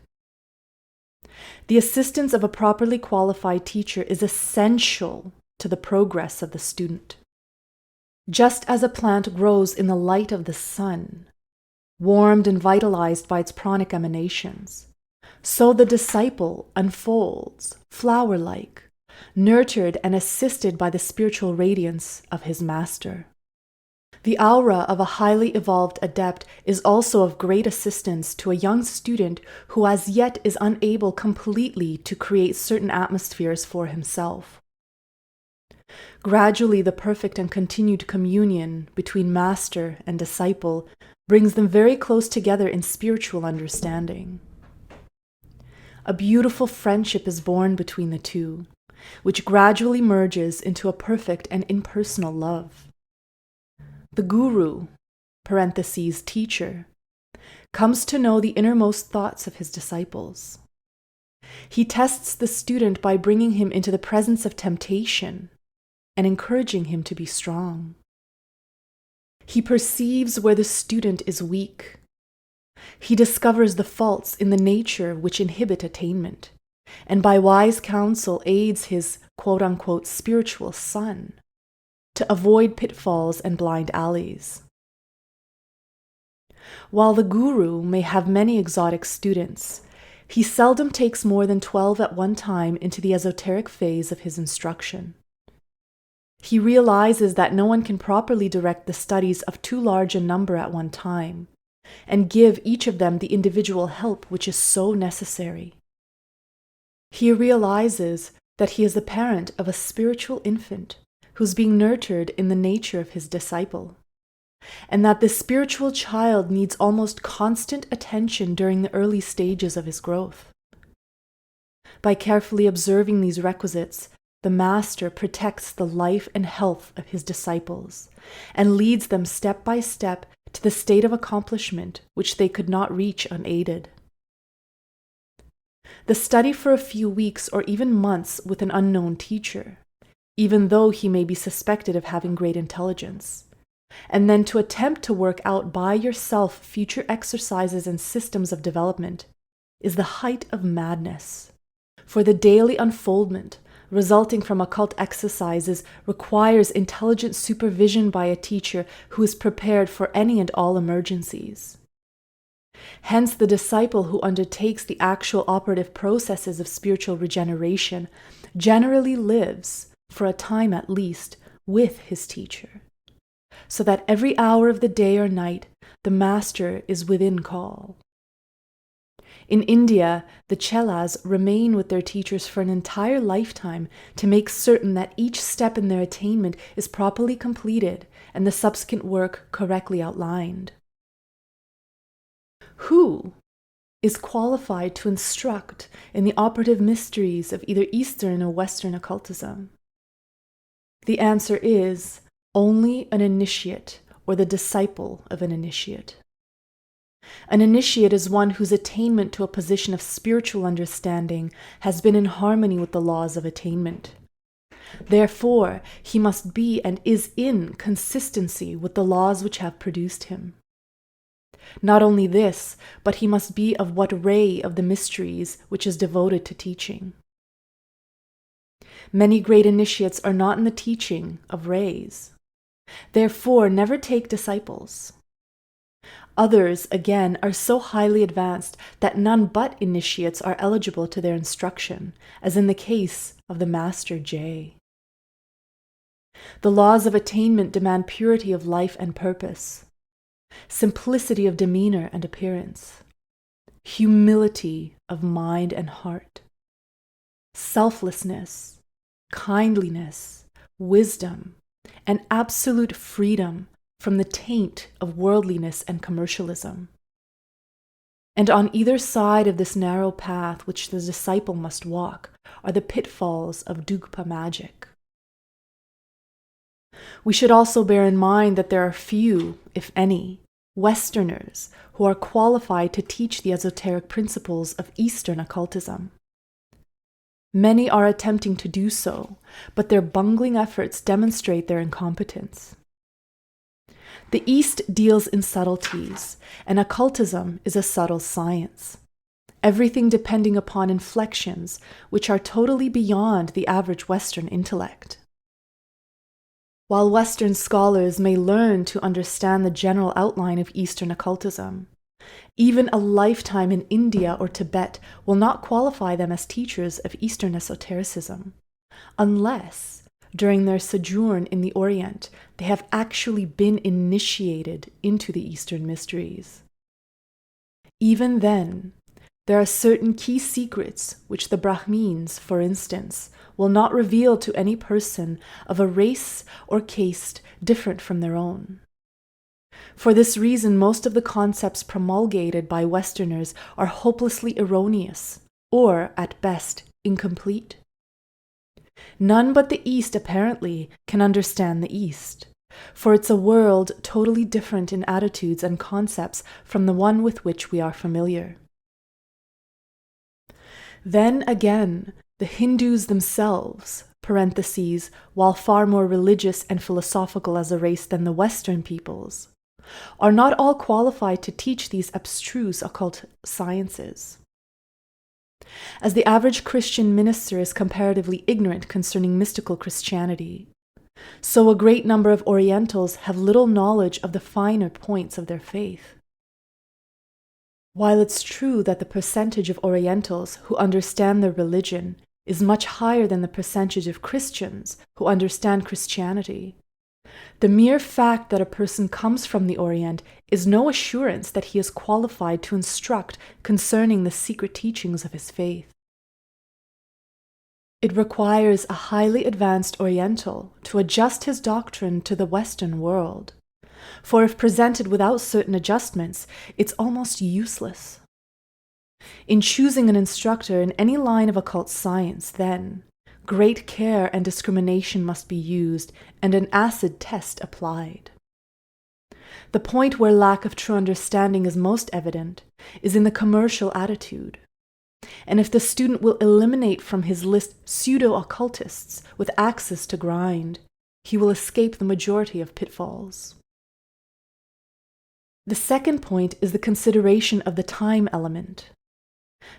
The assistance of a properly qualified teacher is essential to the progress of the student. Just as a plant grows in the light of the sun, warmed and vitalized by its pranic emanations, so the disciple unfolds, flower-like, nurtured and assisted by the spiritual radiance of his master. The aura of a highly evolved adept is also of great assistance to a young student who as yet is unable completely to create certain atmospheres for himself. Gradually, the perfect and continued communion between master and disciple brings them very close together in spiritual understanding. A beautiful friendship is born between the two, which gradually merges into a perfect and impersonal love. The guru, teacher, comes to know the innermost thoughts of his disciples. He tests the student by bringing him into the presence of temptation and encouraging him to be strong. He perceives where the student is weak. He discovers the faults in the nature which inhibit attainment, and by wise counsel aids his quote-unquote spiritual son to avoid pitfalls and blind alleys. While the guru may have many exotic students, he seldom takes more than 12 at one time into the esoteric phase of his instruction. He realizes that no one can properly direct the studies of too large a number at one time, and give each of them the individual help which is so necessary. He realizes that he is the parent of a spiritual infant who's being nurtured in the nature of his disciple, and that the spiritual child needs almost constant attention during the early stages of his growth. By carefully observing these requisites, the master protects the life and health of his disciples and leads them step by step to the state of accomplishment which they could not reach unaided. The study for a few weeks or even months with an unknown teacher, even though he may be suspected of having great intelligence, and then to attempt to work out by yourself future exercises and systems of development, is the height of madness. For the daily unfoldment resulting from occult exercises requires intelligent supervision by a teacher who is prepared for any and all emergencies. Hence, the disciple who undertakes the actual operative processes of spiritual regeneration generally lives, for a time at least, with his teacher, so that every hour of the day or night the master is within call. In India, the chelas remain with their teachers for an entire lifetime to make certain that each step in their attainment is properly completed and the subsequent work correctly outlined. Who is qualified to instruct in the operative mysteries of either Eastern or Western occultism? The answer is only an initiate or the disciple of an initiate. An initiate is one whose attainment to a position of spiritual understanding has been in harmony with the laws of attainment. Therefore, he must be and is in consistency with the laws which have produced him. Not only this, but he must be of what ray of the mysteries which is devoted to teaching. Many great initiates are not in the teaching of rays. Therefore, never take disciples. Others, again, are so highly advanced that none but initiates are eligible to their instruction, as in the case of the Master J. The laws of attainment demand purity of life and purpose, simplicity of demeanor and appearance, humility of mind and heart, selflessness, kindliness, wisdom, and absolute freedom from the taint of worldliness and commercialism. And on either side of this narrow path which the disciple must walk are the pitfalls of Dugpa magic. We should also bear in mind that there are few, if any, Westerners who are qualified to teach the esoteric principles of Eastern occultism. Many are attempting to do so, but their bungling efforts demonstrate their incompetence. The East deals in subtleties, and occultism is a subtle science, everything depending upon inflections which are totally beyond the average Western intellect. While Western scholars may learn to understand the general outline of Eastern occultism, even a lifetime in India or Tibet will not qualify them as teachers of Eastern esotericism, unless during their sojourn in the Orient, they have actually been initiated into the Eastern mysteries. Even then, there are certain key secrets which the Brahmins, for instance, will not reveal to any person of a race or caste different from their own. For this reason, most of the concepts promulgated by Westerners are hopelessly erroneous, or, at best, incomplete. None but the East, apparently, can understand the East, for it's a world totally different in attitudes and concepts from the one with which we are familiar. Then again, the Hindus themselves, parentheses, while far more religious and philosophical as a race than the Western peoples, are not all qualified to teach these abstruse occult sciences. As the average Christian minister is comparatively ignorant concerning mystical Christianity, so a great number of Orientals have little knowledge of the finer points of their faith. While it's true that the percentage of Orientals who understand their religion is much higher than the percentage of Christians who understand Christianity, the mere fact that a person comes from the Orient is no assurance that he is qualified to instruct concerning the secret teachings of his faith. It requires a highly advanced Oriental to adjust his doctrine to the Western world, for if presented without certain adjustments, it's almost useless. In choosing an instructor in any line of occult science, then, great care and discrimination must be used and an acid test applied. The point where lack of true understanding is most evident is in the commercial attitude. And if the student will eliminate from his list pseudo-occultists with axes to grind, he will escape the majority of pitfalls. The second point is the consideration of the time element.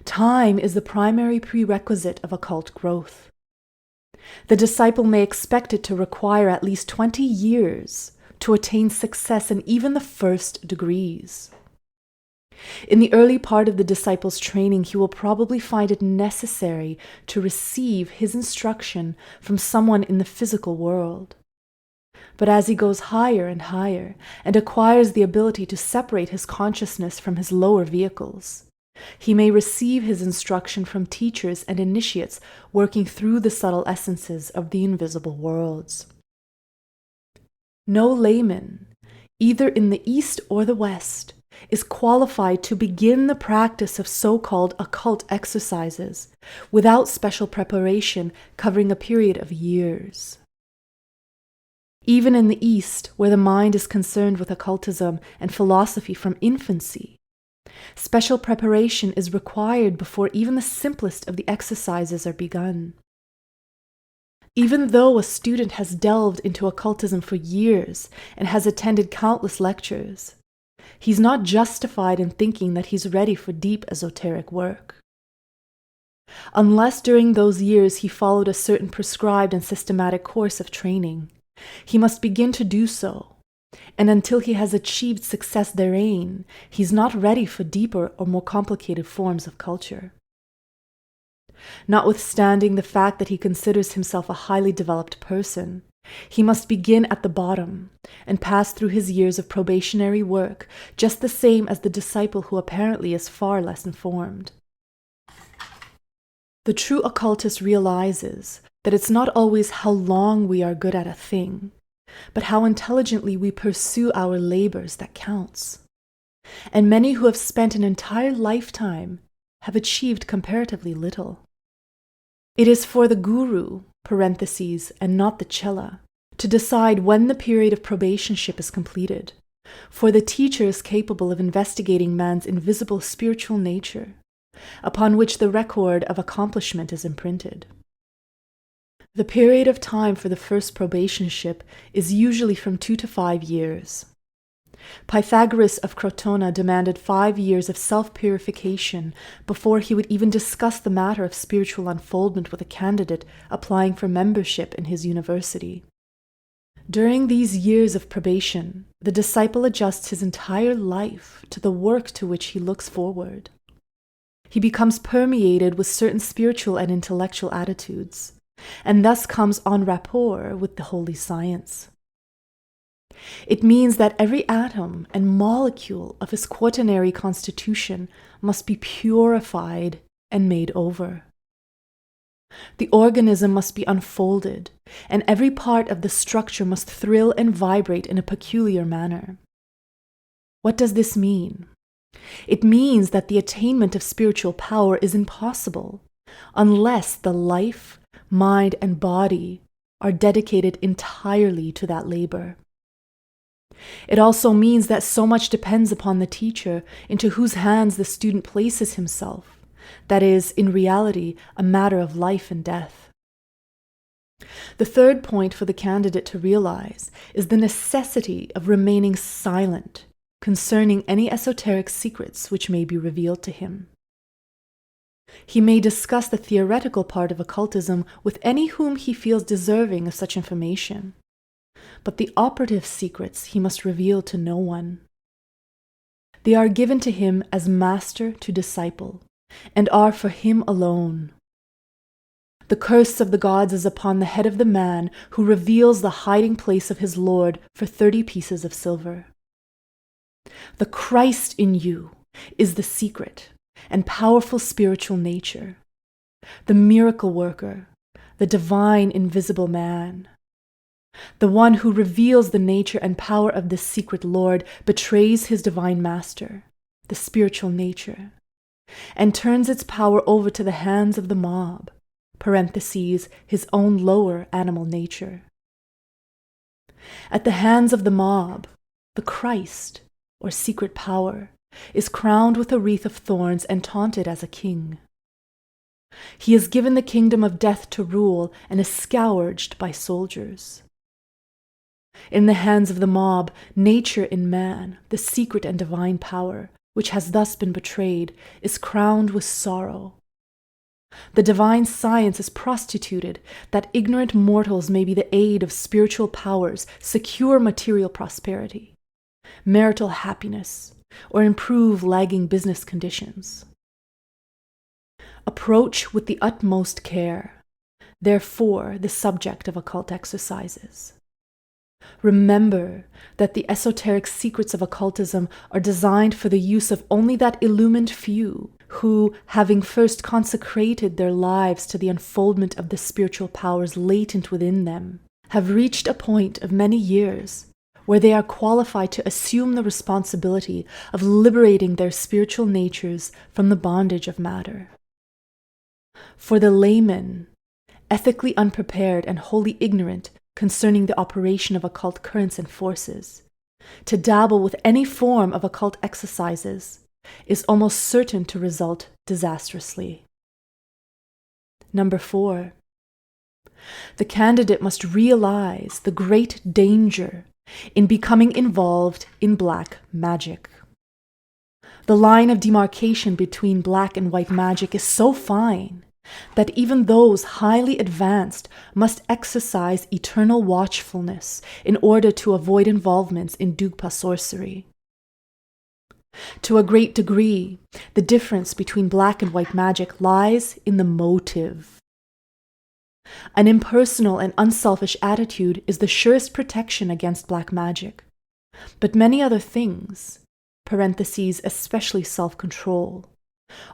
Time is the primary prerequisite of occult growth. The disciple may expect it to require at least 20 years to attain success in even the first degrees. In the early part of the disciple's training, he will probably find it necessary to receive his instruction from someone in the physical world. But as he goes higher and higher and acquires the ability to separate his consciousness from his lower vehicles, he may receive his instruction from teachers and initiates working through the subtle essences of the invisible worlds. No layman, either in the East or the West, is qualified to begin the practice of so-called occult exercises without special preparation covering a period of years. Even in the East, where the mind is concerned with occultism and philosophy from infancy, special preparation is required before even the simplest of the exercises are begun. Even though a student has delved into occultism for years and has attended countless lectures, he's not justified in thinking that he's ready for deep esoteric work. Unless during those years he followed a certain prescribed and systematic course of training, he must begin to do so, and until he has achieved success therein, he's not ready for deeper or more complicated forms of culture. Notwithstanding the fact that he considers himself a highly developed person, he must begin at the bottom and pass through his years of probationary work just the same as the disciple who apparently is far less informed. The true occultist realizes that it's not always how long we are good at a thing, but how intelligently we pursue our labors that counts. And many who have spent an entire lifetime have achieved comparatively little. It is for the guru, and not the chela, to decide when the period of probationship is completed, for the teacher is capable of investigating man's invisible spiritual nature, upon which the record of accomplishment is imprinted. The period of time for the first probationship is usually from 2 to 5 years. Pythagoras of Crotona demanded 5 years of self-purification before he would even discuss the matter of spiritual unfoldment with a candidate applying for membership in his university. During these years of probation, the disciple adjusts his entire life to the work to which he looks forward. He becomes permeated with certain spiritual and intellectual attitudes, and thus comes en rapport with the holy science. It means that every atom and molecule of his quaternary constitution must be purified and made over. The organism must be unfolded, and every part of the structure must thrill and vibrate in a peculiar manner. What does this mean? It means that the attainment of spiritual power is impossible unless the life, mind, and body are dedicated entirely to that labor. It also means that so much depends upon the teacher into whose hands the student places himself, that is, in reality, a matter of life and death. The third point for the candidate to realize is the necessity of remaining silent concerning any esoteric secrets which may be revealed to him. He may discuss the theoretical part of occultism with any whom he feels deserving of such information, but the operative secrets he must reveal to no one. They are given to him as master to disciple, and are for him alone. The curse of the gods is upon the head of the man who reveals the hiding place of his Lord for 30 pieces of silver. The Christ in you is the secret and powerful spiritual nature, the miracle worker, the divine invisible man. The one who reveals the nature and power of this secret Lord betrays his divine master, the spiritual nature, and turns its power over to the hands of the mob, his own lower animal nature. At the hands of the mob, the Christ, or secret power, is crowned with a wreath of thorns and taunted as a king. He is given the kingdom of death to rule and is scourged by soldiers. In the hands of the mob, nature in man, the secret and divine power, which has thus been betrayed, is crowned with sorrow. The divine science is prostituted that ignorant mortals may be the aid of spiritual powers, secure material prosperity, marital happiness, or improve lagging business conditions. Approach with the utmost care, therefore, the subject of occult exercises. Remember that the esoteric secrets of occultism are designed for the use of only that illumined few who, having first consecrated their lives to the unfoldment of the spiritual powers latent within them, have reached a point of many years where they are qualified to assume the responsibility of liberating their spiritual natures from the bondage of matter. For the layman, ethically unprepared and wholly ignorant concerning the operation of occult currents and forces, to dabble with any form of occult exercises is almost certain to result disastrously. Number 4. The candidate must realize the great danger in becoming involved in black magic. The line of demarcation between black and white magic is so fine that even those highly advanced must exercise eternal watchfulness in order to avoid involvements in Dugpa sorcery. To a great degree, the difference between black and white magic lies in the motive. An impersonal and unselfish attitude is the surest protection against black magic, but many other things, parentheses, especially self-control,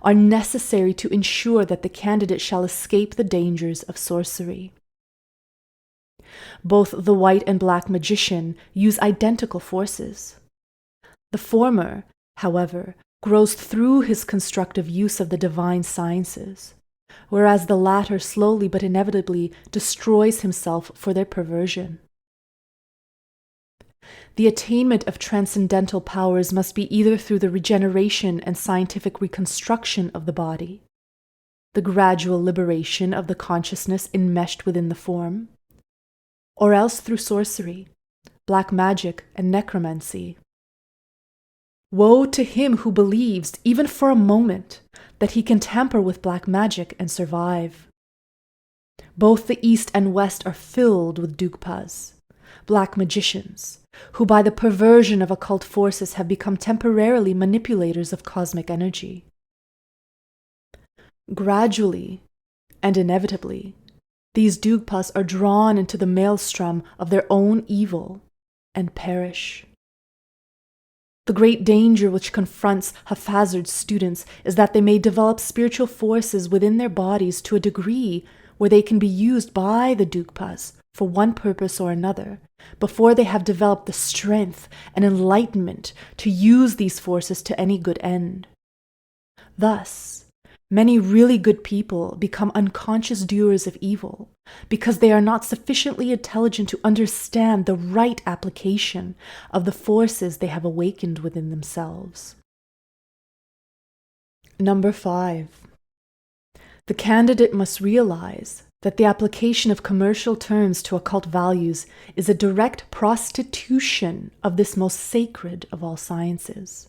are necessary to ensure that the candidate shall escape the dangers of sorcery. Both the white and black magician use identical forces. The former, however, grows through his constructive use of the divine sciences, whereas the latter slowly but inevitably destroys himself for their perversion. The attainment of transcendental powers must be either through the regeneration and scientific reconstruction of the body, the gradual liberation of the consciousness enmeshed within the form, or else through sorcery, black magic, and necromancy. Woe to him who believes, even for a moment, that he can tamper with black magic and survive. Both the East and West are filled with Dugpas, black magicians, who by the perversion of occult forces have become temporarily manipulators of cosmic energy. Gradually and inevitably, these Dugpas are drawn into the maelstrom of their own evil and perish. The great danger which confronts haphazard students is that they may develop spiritual forces within their bodies to a degree where they can be used by the Dugpas for one purpose or another, before they have developed the strength and enlightenment to use these forces to any good end. Thus, many really good people become unconscious doers of evil because they are not sufficiently intelligent to understand the right application of the forces they have awakened within themselves. Number 5. The candidate must realize that the application of commercial terms to occult values is a direct prostitution of this most sacred of all sciences.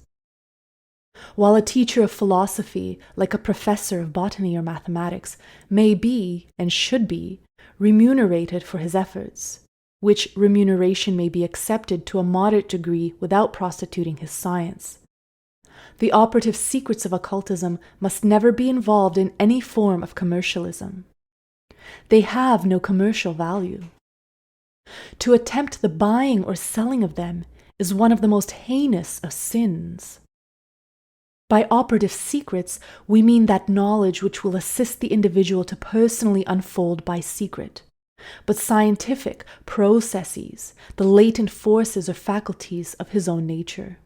While a teacher of philosophy, like a professor of botany or mathematics, may be, and should be, remunerated for his efforts, which remuneration may be accepted to a moderate degree without prostituting his science, the operative secrets of occultism must never be involved in any form of commercialism. They have no commercial value. To attempt the buying or selling of them is one of the most heinous of sins. By operative secrets, we mean that knowledge which will assist the individual to personally unfold by secret, but scientific processes, the latent forces or faculties of his own nature.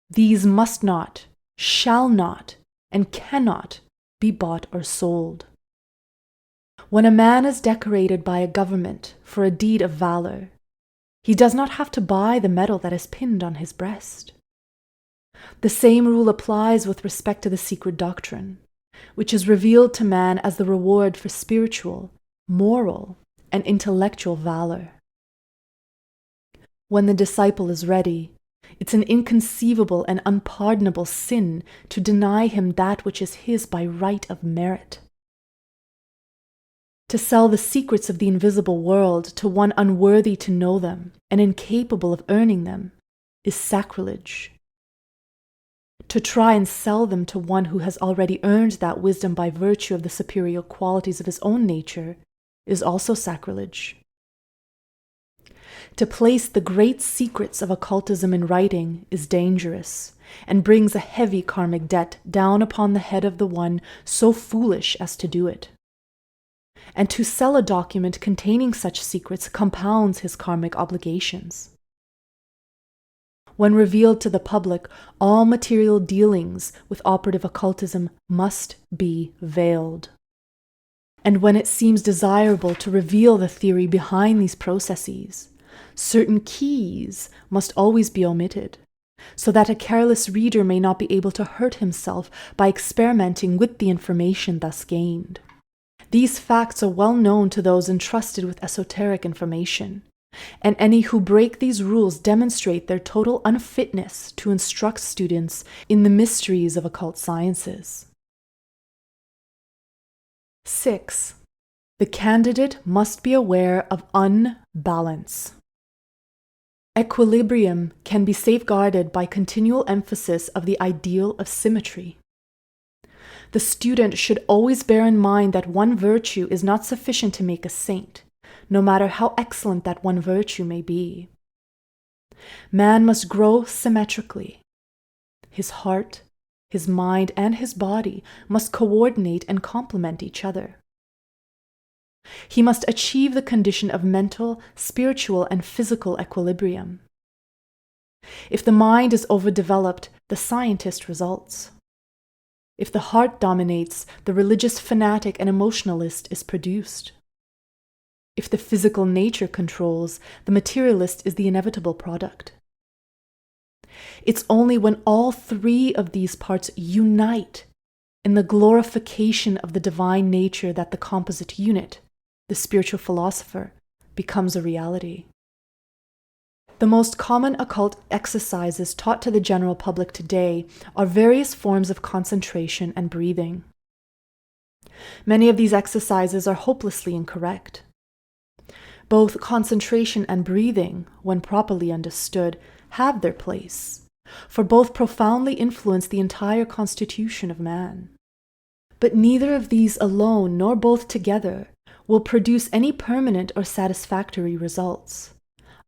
These must not, shall not, and cannot be bought or sold. When a man is decorated by a government for a deed of valor, he does not have to buy the medal that is pinned on his breast. The same rule applies with respect to the secret doctrine, which is revealed to man as the reward for spiritual, moral, and intellectual valor. When the disciple is ready, it's an inconceivable and unpardonable sin to deny him that which is his by right of merit. To sell the secrets of the invisible world to one unworthy to know them and incapable of earning them is sacrilege. To try and sell them to one who has already earned that wisdom by virtue of the superior qualities of his own nature is also sacrilege. To place the great secrets of occultism in writing is dangerous and brings a heavy karmic debt down upon the head of the one so foolish as to do it. And to sell a document containing such secrets compounds his karmic obligations. When revealed to the public, all material dealings with operative occultism must be veiled. And when it seems desirable to reveal the theory behind these processes, certain keys must always be omitted, so that a careless reader may not be able to hurt himself by experimenting with the information thus gained. These facts are well known to those entrusted with esoteric information, and any who break these rules demonstrate their total unfitness to instruct students in the mysteries of occult sciences. 6. The candidate must be aware of unbalance. Equilibrium can be safeguarded by continual emphasis of the ideal of symmetry. The student should always bear in mind that one virtue is not sufficient to make a saint, no matter how excellent that one virtue may be. Man must grow symmetrically. His heart, his mind, and his body must coordinate and complement each other. He must achieve the condition of mental, spiritual, and physical equilibrium. If the mind is overdeveloped, the scientist results. If the heart dominates, the religious fanatic and emotionalist is produced. If the physical nature controls, the materialist is the inevitable product. It's only when all three of these parts unite in the glorification of the divine nature that the composite unit, the spiritual philosopher, becomes a reality. The most common occult exercises taught to the general public today are various forms of concentration and breathing. Many of these exercises are hopelessly incorrect. Both concentration and breathing, when properly understood, have their place, for both profoundly influence the entire constitution of man. But neither of these alone, nor both together, will produce any permanent or satisfactory results,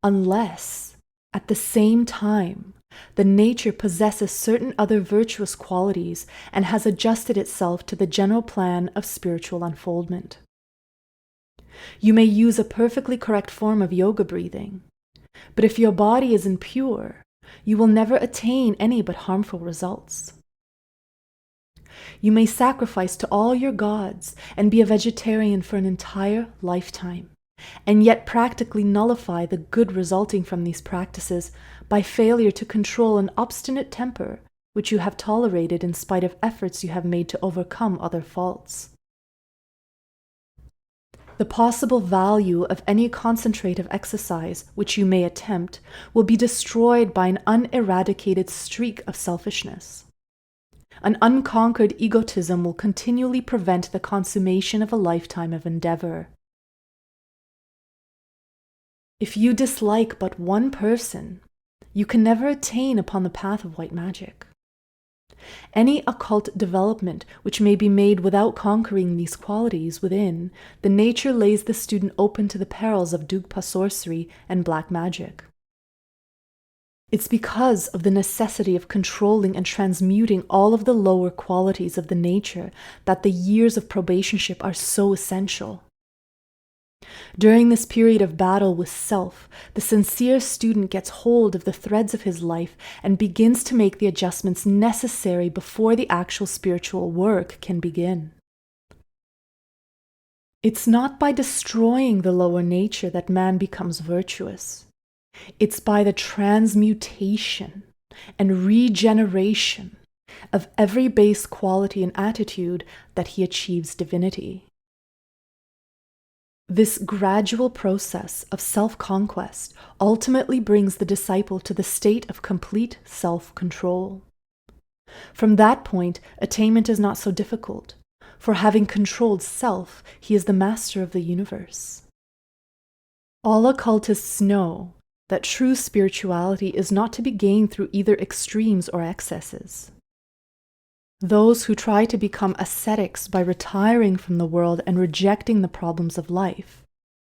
unless, at the same time, the nature possesses certain other virtuous qualities and has adjusted itself to the general plan of spiritual unfoldment. You may use a perfectly correct form of yoga breathing, but if your body is impure, you will never attain any but harmful results. You may sacrifice to all your gods and be a vegetarian for an entire lifetime, and yet practically nullify the good resulting from these practices by failure to control an obstinate temper which you have tolerated in spite of efforts you have made to overcome other faults. The possible value of any concentrative exercise which you may attempt will be destroyed by an uneradicated streak of selfishness. An unconquered egotism will continually prevent the consummation of a lifetime of endeavor. If you dislike but one person, you can never attain upon the path of white magic. Any occult development which may be made without conquering these qualities within, the nature lays the student open to the perils of Dugpa sorcery and black magic. It's because of the necessity of controlling and transmuting all of the lower qualities of the nature that the years of probationship are so essential. During this period of battle with self, the sincere student gets hold of the threads of his life and begins to make the adjustments necessary before the actual spiritual work can begin. It's not by destroying the lower nature that man becomes virtuous. It's by the transmutation and regeneration of every base quality and attitude that he achieves divinity. This gradual process of self-conquest ultimately brings the disciple to the state of complete self-control. From that point, attainment is not so difficult, for having controlled self, he is the master of the universe. All occultists know that true spirituality is not to be gained through either extremes or excesses. Those who try to become ascetics by retiring from the world and rejecting the problems of life,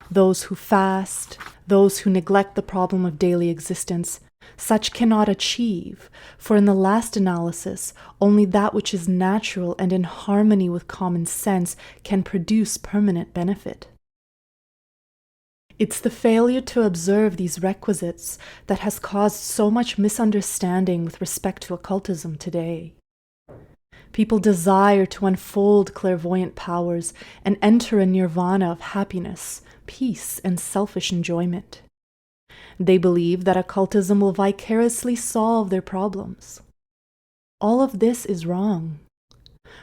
those who fast, those who neglect the problem of daily existence, such cannot achieve, for in the last analysis, only that which is natural and in harmony with common sense can produce permanent benefit. It's the failure to observe these requisites that has caused so much misunderstanding with respect to occultism today. People desire to unfold clairvoyant powers and enter a nirvana of happiness, peace, and selfish enjoyment. They believe that occultism will vicariously solve their problems. All of this is wrong,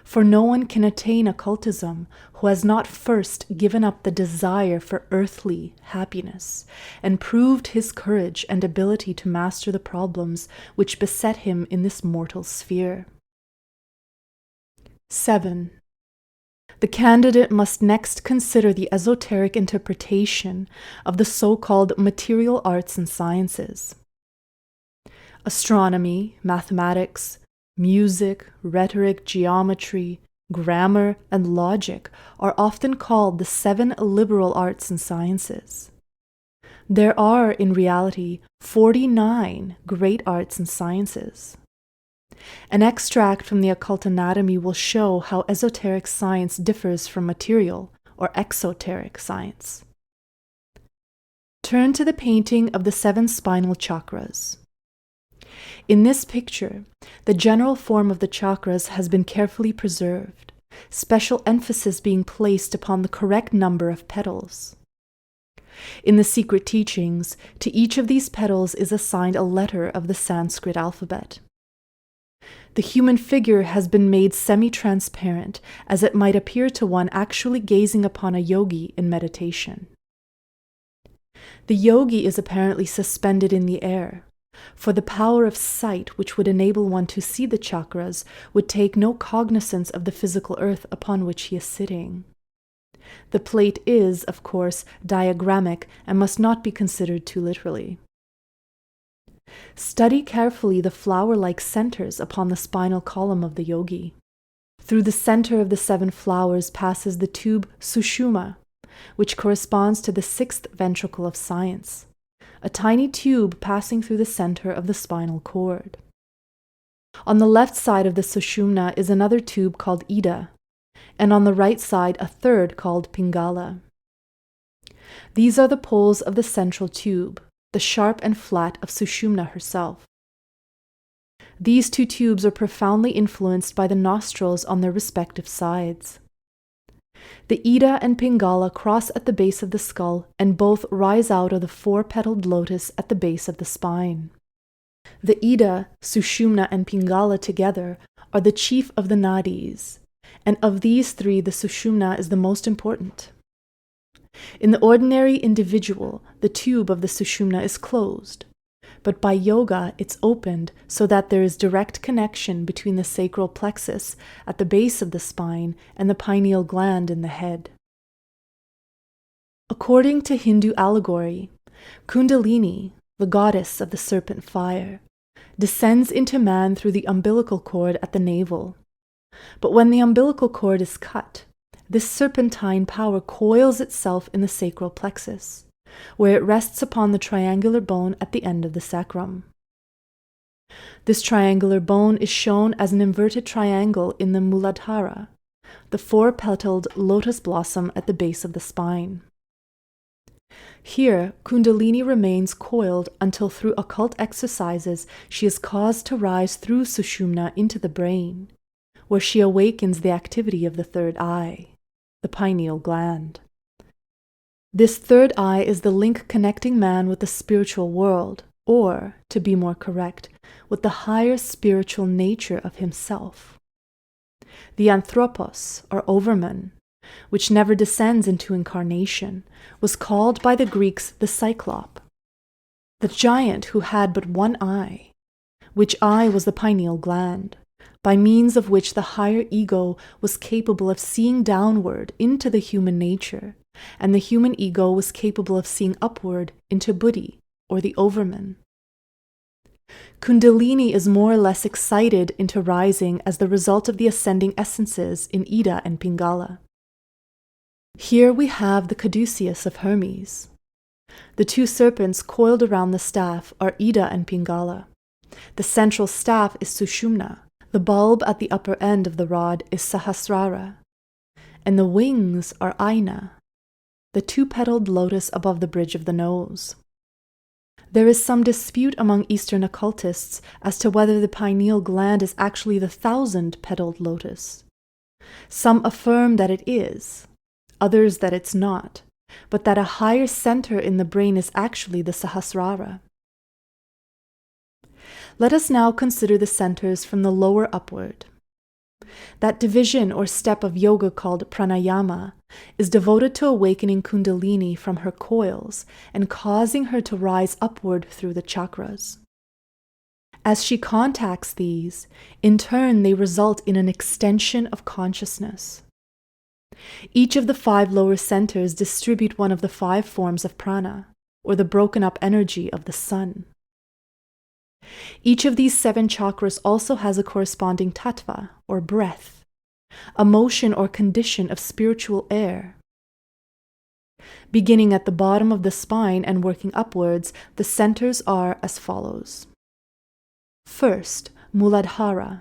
for no one can attain occultism who has not first given up the desire for earthly happiness and proved his courage and ability to master the problems which beset him in this mortal sphere. 7. The candidate must next consider the esoteric interpretation of the so-called material arts and sciences. Astronomy, mathematics, music, rhetoric, geometry, grammar, and logic are often called the 7 liberal arts and sciences. There are, in reality, 49 great arts and sciences. An extract from the Occult Anatomy will show how esoteric science differs from material or exoteric science. Turn to the painting of the 7 spinal chakras. In this picture, the general form of the chakras has been carefully preserved, special emphasis being placed upon the correct number of petals. In the secret teachings, to each of these petals is assigned a letter of the Sanskrit alphabet. The human figure has been made semi-transparent, as it might appear to one actually gazing upon a yogi in meditation. The yogi is apparently suspended in the air, for the power of sight which would enable one to see the chakras would take no cognizance of the physical earth upon which he is sitting. The plate is, of course, diagrammic and must not be considered too literally. Study carefully the flower-like centers upon the spinal column of the yogi. Through the center of the 7 flowers passes the tube sushumna, which corresponds to the 6th ventricle of science, a tiny tube passing through the center of the spinal cord. On the left side of the sushumna is another tube called Ida, and on the right side a third called Pingala. These are the poles of the central tube, the sharp and flat of Sushumna herself. These 2 tubes are profoundly influenced by the nostrils on their respective sides. The Ida and Pingala cross at the base of the skull and both rise out of the 4-petaled lotus at the base of the spine. The Ida, Sushumna, and Pingala together are the chief of the nadis, and of these 3 the Sushumna is the most important. In the ordinary individual, the tube of the Sushumna is closed, but by yoga it's opened so that there is direct connection between the sacral plexus at the base of the spine and the pineal gland in the head. According to Hindu allegory, Kundalini, the goddess of the serpent fire, descends into man through the umbilical cord at the navel. But when the umbilical cord is cut, this serpentine power coils itself in the sacral plexus, where it rests upon the triangular bone at the end of the sacrum. This triangular bone is shown as an inverted triangle in the Muladhara, the 4-petaled lotus blossom at the base of the spine. Here, Kundalini remains coiled until through occult exercises she is caused to rise through Sushumna into the brain, where she awakens the activity of the 3rd eye, the pineal gland. This 3rd eye is the link connecting man with the spiritual world, or, to be more correct, with the higher spiritual nature of himself. The anthropos, or overman, which never descends into incarnation, was called by the Greeks the Cyclop, the giant who had but 1 eye, which eye was the pineal gland, by means of which the higher ego was capable of seeing downward into the human nature, and the human ego was capable of seeing upward into Buddhi, or the overman. Kundalini is more or less excited into rising as the result of the ascending essences in Ida and Pingala. Here we have the caduceus of Hermes. The two serpents coiled around the staff are Ida and Pingala. The central staff is Sushumna. The bulb at the upper end of the rod is Sahasrara. And the wings are Aina, the two-petaled lotus above the bridge of the nose. There is some dispute among Eastern occultists as to whether the pineal gland is actually the 1,000-petaled lotus. Some affirm that it is, others that it's not, but that a higher center in the brain is actually the Sahasrara. Let us now consider the centers from the lower upward. That division or step of yoga called pranayama is devoted to awakening Kundalini from her coils and causing her to rise upward through the chakras. As she contacts these, in turn they result in an extension of consciousness. Each of the 5 lower centers distribute one of the 5 forms of prana, or the broken up energy of the sun. Each of these 7 chakras also has a corresponding tattva, or breath, a motion or condition of spiritual air. Beginning at the bottom of the spine and working upwards, the centers are as follows. First, Muladhara.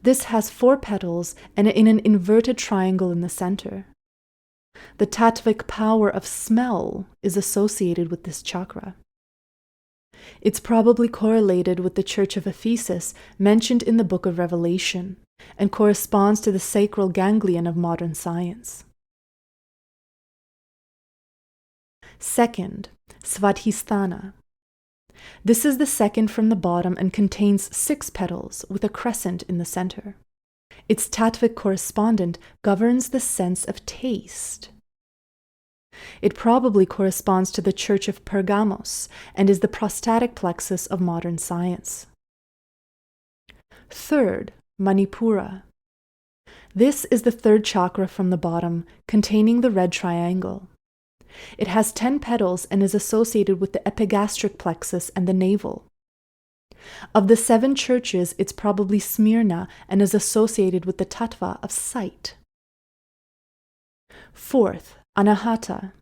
This has 4 petals and in an inverted triangle in the center. The tattvic power of smell is associated with this chakra. It's probably correlated with the Church of Ephesus mentioned in the Book of Revelation and corresponds to the sacral ganglion of modern science. Second, Svadhisthana. This is the second from the bottom and contains 6 petals with a crescent in the center. Its tattvic correspondent governs the sense of taste. It probably corresponds to the Church of Pergamos and is the prostatic plexus of modern science. Third, Manipura. This is the 3rd chakra from the bottom, containing the red triangle. It has 10 petals and is associated with the epigastric plexus and the navel. Of the 7 churches, it's probably Smyrna and is associated with the tattva of sight. Fourth, Anahata.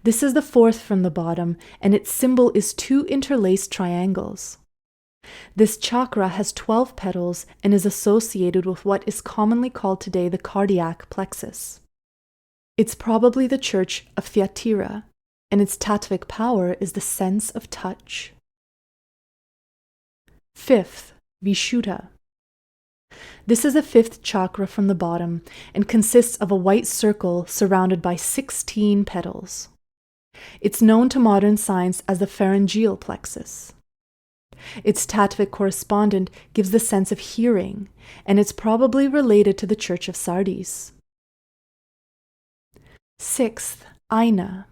This is the 4th from the bottom, and its symbol is 2 interlaced triangles. This chakra has 12 petals and is associated with what is commonly called today the cardiac plexus. It's probably the church of Thyatira, and its tattvic power is the sense of touch. Fifth, Vishuddha. This is the 5th chakra from the bottom and consists of a white circle surrounded by 16 petals. It's known to modern science as the pharyngeal plexus. Its tattvic correspondent gives the sense of hearing, and it's probably related to the Church of Sardis. Sixth, Aina.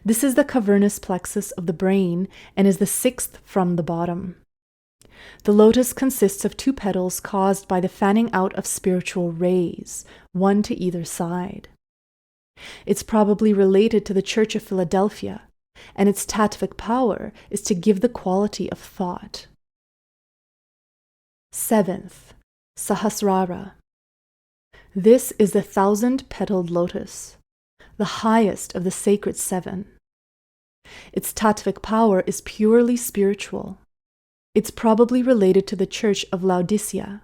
This is the cavernous plexus of the brain and is the 6th from the bottom. The lotus consists of 2 petals caused by the fanning out of spiritual rays, 1 to either side. It's probably related to the Church of Philadelphia, and its tattvic power is to give the quality of thought. 7th, Sahasrara. This is the 1,000-petaled lotus, the highest of the sacred 7. Its tattvic power is purely spiritual. It's probably related to the Church of Laodicea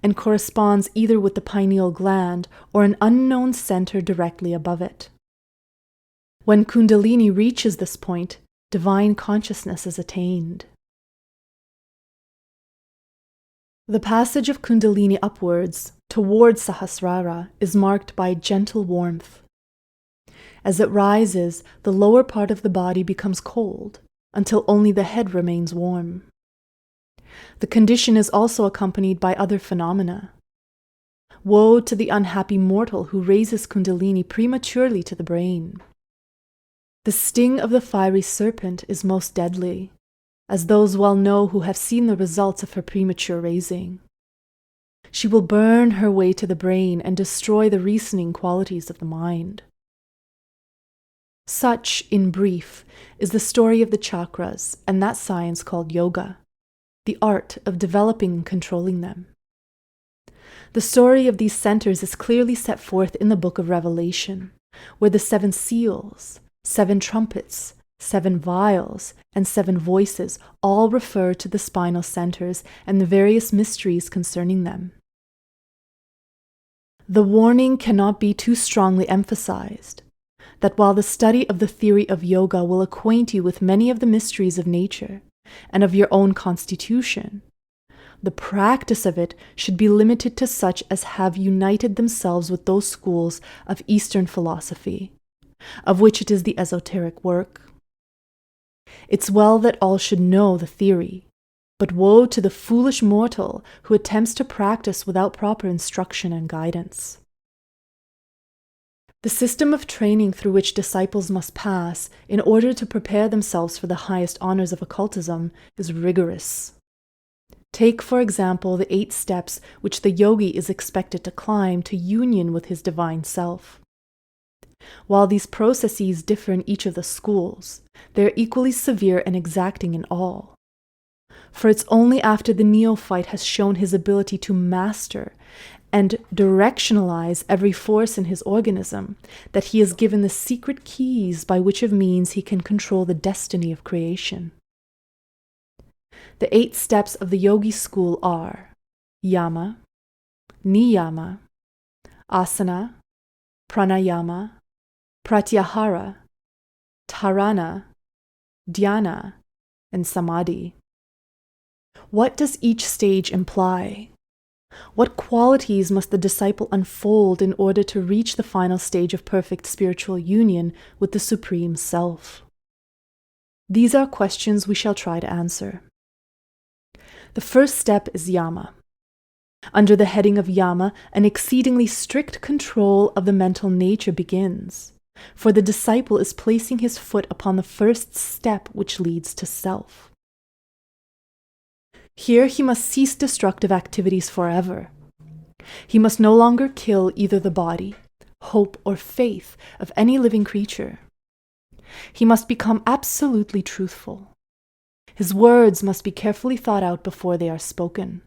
and corresponds either with the pineal gland or an unknown center directly above it. When Kundalini reaches this point, divine consciousness is attained. The passage of Kundalini upwards, towards Sahasrara, is marked by gentle warmth. As it rises, the lower part of the body becomes cold, until only the head remains warm. The condition is also accompanied by other phenomena. Woe to the unhappy mortal who raises Kundalini prematurely to the brain. The sting of the fiery serpent is most deadly. as those well know who have seen the results of her premature raising. She will burn her way to the brain and destroy the reasoning qualities of the mind. Such, in brief, is the story of the chakras and that science called yoga, the art of developing and controlling them. The story of these centers is clearly set forth in the Book of Revelation, where the 7 seals, 7 trumpets, 7 vials, and 7 voices all refer to the spinal centers and the various mysteries concerning them. The warning cannot be too strongly emphasized that while the study of the theory of yoga will acquaint you with many of the mysteries of nature and of your own constitution, the practice of it should be limited to such as have united themselves with those schools of Eastern philosophy, of which it is the esoteric work. It's well that all should know the theory, but woe to the foolish mortal who attempts to practice without proper instruction and guidance. The system of training through which disciples must pass in order to prepare themselves for the highest honors of occultism is rigorous. Take, for example, the 8 steps which the yogi is expected to climb to union with his divine self. While these processes differ in each of the schools, they are equally severe and exacting in all. For it's only after the neophyte has shown his ability to master and directionalize every force in his organism that he is given the secret keys by which of means he can control the destiny of creation. The 8 steps of the yogi school are yama, niyama, asana, pranayama, pratyahara, dharana, dhyana, and samadhi. What does each stage imply? What qualities must the disciple unfold in order to reach the final stage of perfect spiritual union with the Supreme Self? These are questions we shall try to answer. The first step is yama. Under the heading of yama, an exceedingly strict control of the mental nature begins, for the disciple is placing his foot upon the first step which leads to self. Here he must cease destructive activities forever. He must no longer kill either the body, hope, or faith of any living creature. He must become absolutely truthful. His words must be carefully thought out before they are spoken.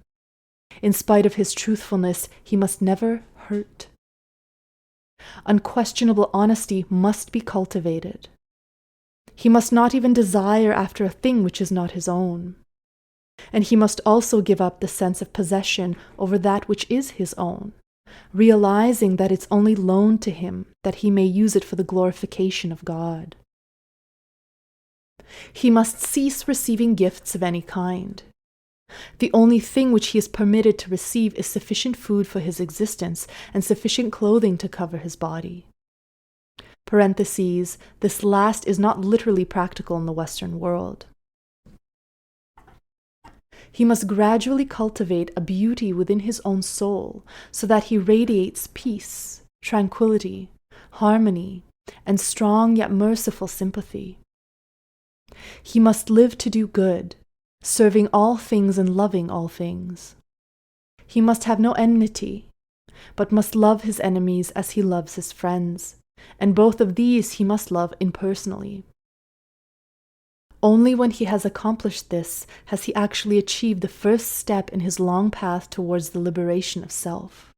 In spite of his truthfulness, he must never hurt. Unquestionable honesty must be cultivated. He must not even desire after a thing which is not his own. And he must also give up the sense of possession over that which is his own, realizing that it's only loaned to him that he may use it for the glorification of God. He must cease receiving gifts of any kind. The only thing which he is permitted to receive is sufficient food for his existence and sufficient clothing to cover his body. Parentheses, this last is not literally practical in the Western world. He must gradually cultivate a beauty within his own soul so that he radiates peace, tranquility, harmony, and strong yet merciful sympathy. He must live to do good, serving all things and loving all things. He must have no enmity, but must love his enemies as he loves his friends, and both of these he must love impersonally. Only when he has accomplished this has he actually achieved the first step in his long path towards the liberation of self.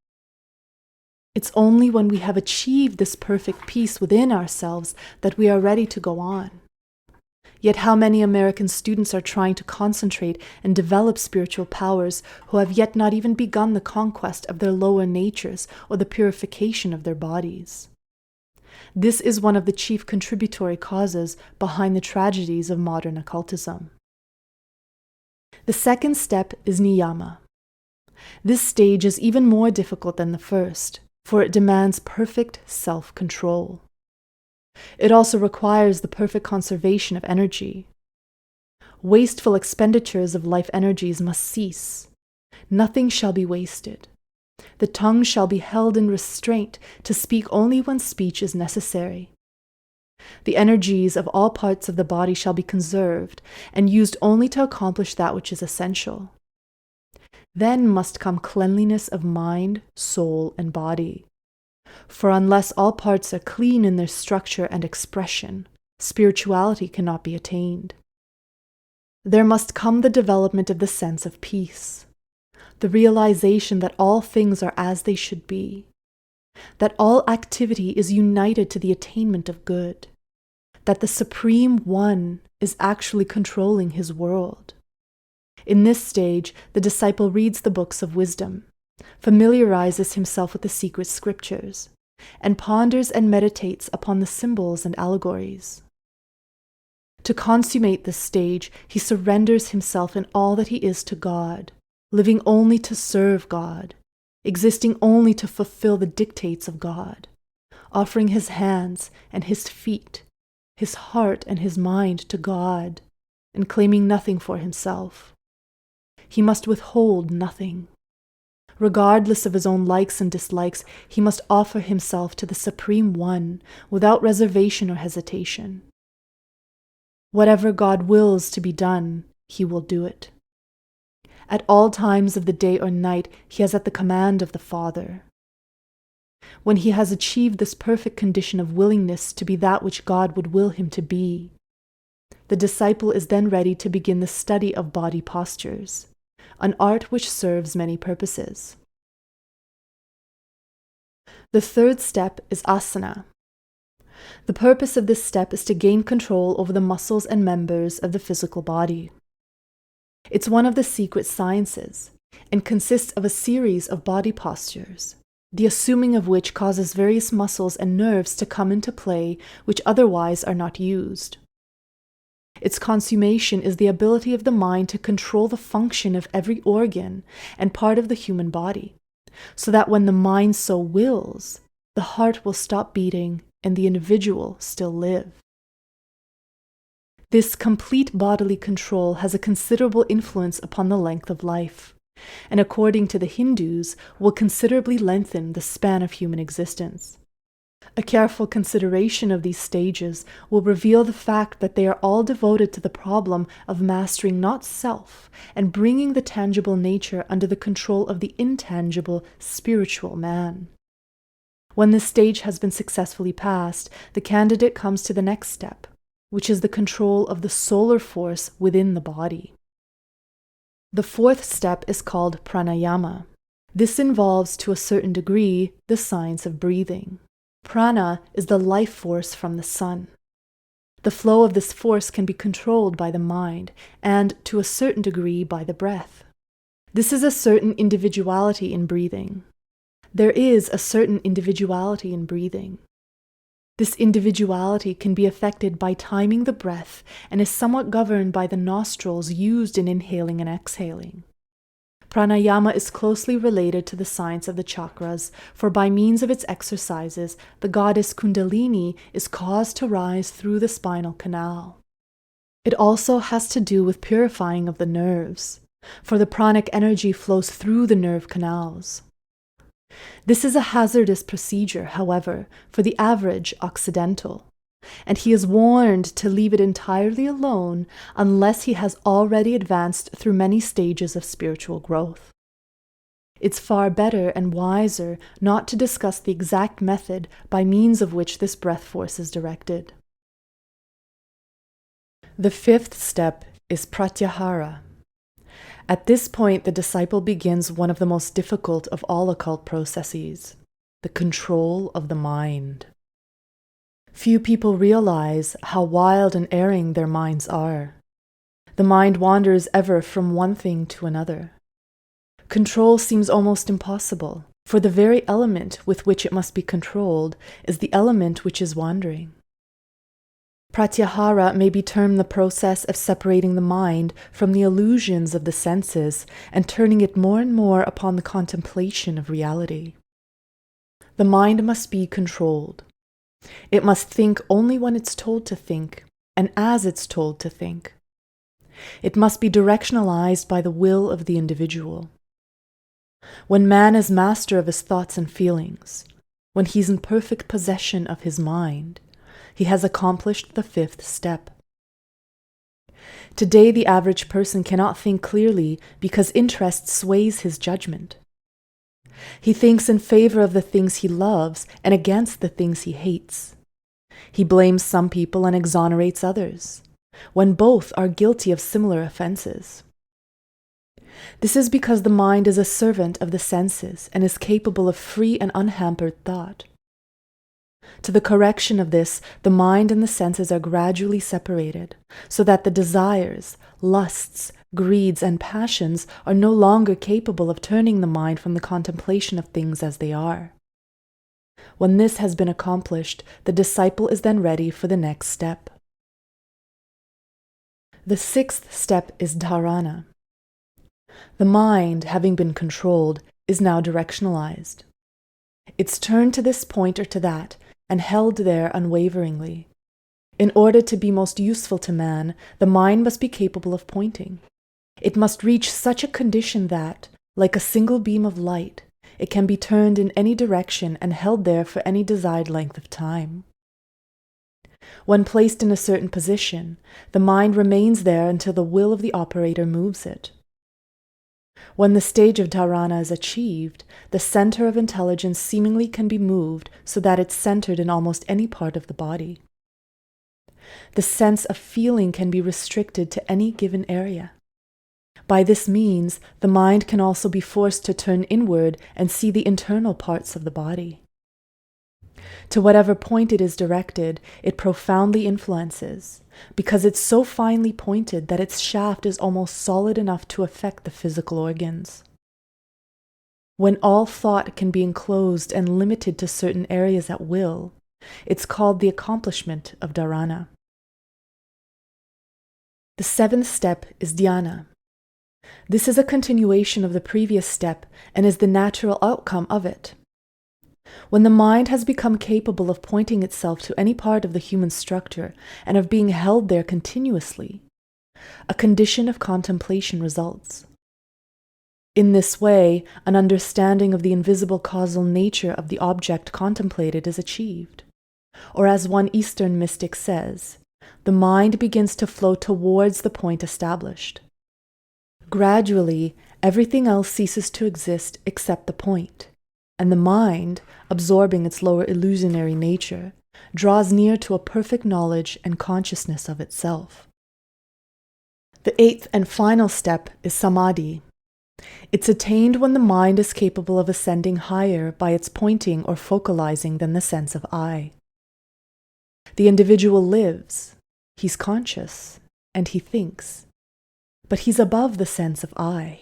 It's only when we have achieved this perfect peace within ourselves that we are ready to go on. Yet how many American students are trying to concentrate and develop spiritual powers who have yet not even begun the conquest of their lower natures or the purification of their bodies? This is one of the chief contributory causes behind the tragedies of modern occultism. The second step is niyama. This stage is even more difficult than the first, for it demands perfect self-control. It also requires the perfect conservation of energy. Wasteful expenditures of life energies must cease. Nothing shall be wasted. The tongue shall be held in restraint to speak only when speech is necessary. The energies of all parts of the body shall be conserved and used only to accomplish that which is essential. Then must come cleanliness of mind, soul, and body. For unless all parts are clean in their structure and expression, spirituality cannot be attained. There must come the development of the sense of peace, the realization that all things are as they should be, that all activity is united to the attainment of good, that the Supreme One is actually controlling his world. In this stage, the disciple reads the books of wisdom, familiarizes himself with the secret scriptures, and ponders and meditates upon the symbols and allegories. To consummate this stage, he surrenders himself in all that he is to God, living only to serve God, existing only to fulfill the dictates of God, offering his hands and his feet, his heart and his mind to God, and claiming nothing for himself. He must withhold nothing. Regardless of his own likes and dislikes, he must offer himself to the Supreme One without reservation or hesitation. Whatever God wills to be done, he will do it. At all times of the day or night, he is at the command of the Father. When he has achieved this perfect condition of willingness to be that which God would will him to be, the disciple is then ready to begin the study of body postures, an art which serves many purposes. The third step is asana. The purpose of this step is to gain control over the muscles and members of the physical body. It's one of the secret sciences and consists of a series of body postures, the assuming of which causes various muscles and nerves to come into play which otherwise are not used. Its consummation is the ability of the mind to control the function of every organ and part of the human body, so that when the mind so wills, the heart will stop beating and the individual still live. This complete bodily control has a considerable influence upon the length of life, and according to the Hindus, will considerably lengthen the span of human existence. A careful consideration of these stages will reveal the fact that they are all devoted to the problem of mastering not self and bringing the tangible nature under the control of the intangible spiritual man. When this stage has been successfully passed, the candidate comes to the next step, which is the control of the solar force within the body. The fourth step is called pranayama. This involves, to a certain degree, the science of breathing. Prana is the life force from the sun. The flow of this force can be controlled by the mind and, to a certain degree, by the breath. This is a certain individuality in breathing. There is a certain individuality in breathing. This individuality can be affected by timing the breath and is somewhat governed by the nostrils used in inhaling and exhaling. Pranayama is closely related to the science of the chakras, for by means of its exercises, the goddess Kundalini is caused to rise through the spinal canal. It also has to do with purifying of the nerves, for the pranic energy flows through the nerve canals. This is a hazardous procedure, however, for the average Occidental, and he is warned to leave it entirely alone unless he has already advanced through many stages of spiritual growth. It's far better and wiser not to discuss the exact method by means of which this breath force is directed. The fifth step is pratyahara. At this point, the disciple begins one of the most difficult of all occult processes, the control of the mind. Few people realize how wild and erring their minds are. The mind wanders ever from one thing to another. Control seems almost impossible, for the very element with which it must be controlled is the element which is wandering. Pratyahara may be termed the process of separating the mind from the illusions of the senses and turning it more and more upon the contemplation of reality. The mind must be controlled. It must think only when it's told to think, and as it's told to think. It must be directionalized by the will of the individual. When man is master of his thoughts and feelings, when he's in perfect possession of his mind, he has accomplished the fifth step. Today, the average person cannot think clearly because interest sways his judgment. He thinks in favor of the things he loves and against the things he hates. He blames some people and exonerates others, when both are guilty of similar offenses. This is because the mind is a servant of the senses and is capable of free and unhampered thought. To the correction of this, the mind and the senses are gradually separated, so that the desires, lusts, greeds, and passions are no longer capable of turning the mind from the contemplation of things as they are. When this has been accomplished, the disciple is then ready for the next step. The sixth step is dharana. The mind, having been controlled, is now directionalized. It's turned to this point or to that, and held there unwaveringly. In order to be most useful to man, the mind must be capable of pointing. It must reach such a condition that, like a single beam of light, it can be turned in any direction and held there for any desired length of time. When placed in a certain position, the mind remains there until the will of the operator moves it. When the stage of dharana is achieved, the center of intelligence seemingly can be moved so that it's centered in almost any part of the body. The sense of feeling can be restricted to any given area. By this means, the mind can also be forced to turn inward and see the internal parts of the body. To whatever point it is directed, it profoundly influences, because it's so finely pointed that its shaft is almost solid enough to affect the physical organs. When all thought can be enclosed and limited to certain areas at will, it's called the accomplishment of dharana. The seventh step is dhyana. This is a continuation of the previous step and is the natural outcome of it. When the mind has become capable of pointing itself to any part of the human structure and of being held there continuously, a condition of contemplation results. In this way, an understanding of the invisible causal nature of the object contemplated is achieved. Or as one Eastern mystic says, the mind begins to flow towards the point established. Gradually, everything else ceases to exist except the point, and the mind, absorbing its lower illusionary nature, draws near to a perfect knowledge and consciousness of itself. The eighth and final step is samadhi. It's attained when the mind is capable of ascending higher by its pointing or focalizing than the sense of I. The individual lives, he's conscious, and he thinks, but he's above the sense of I.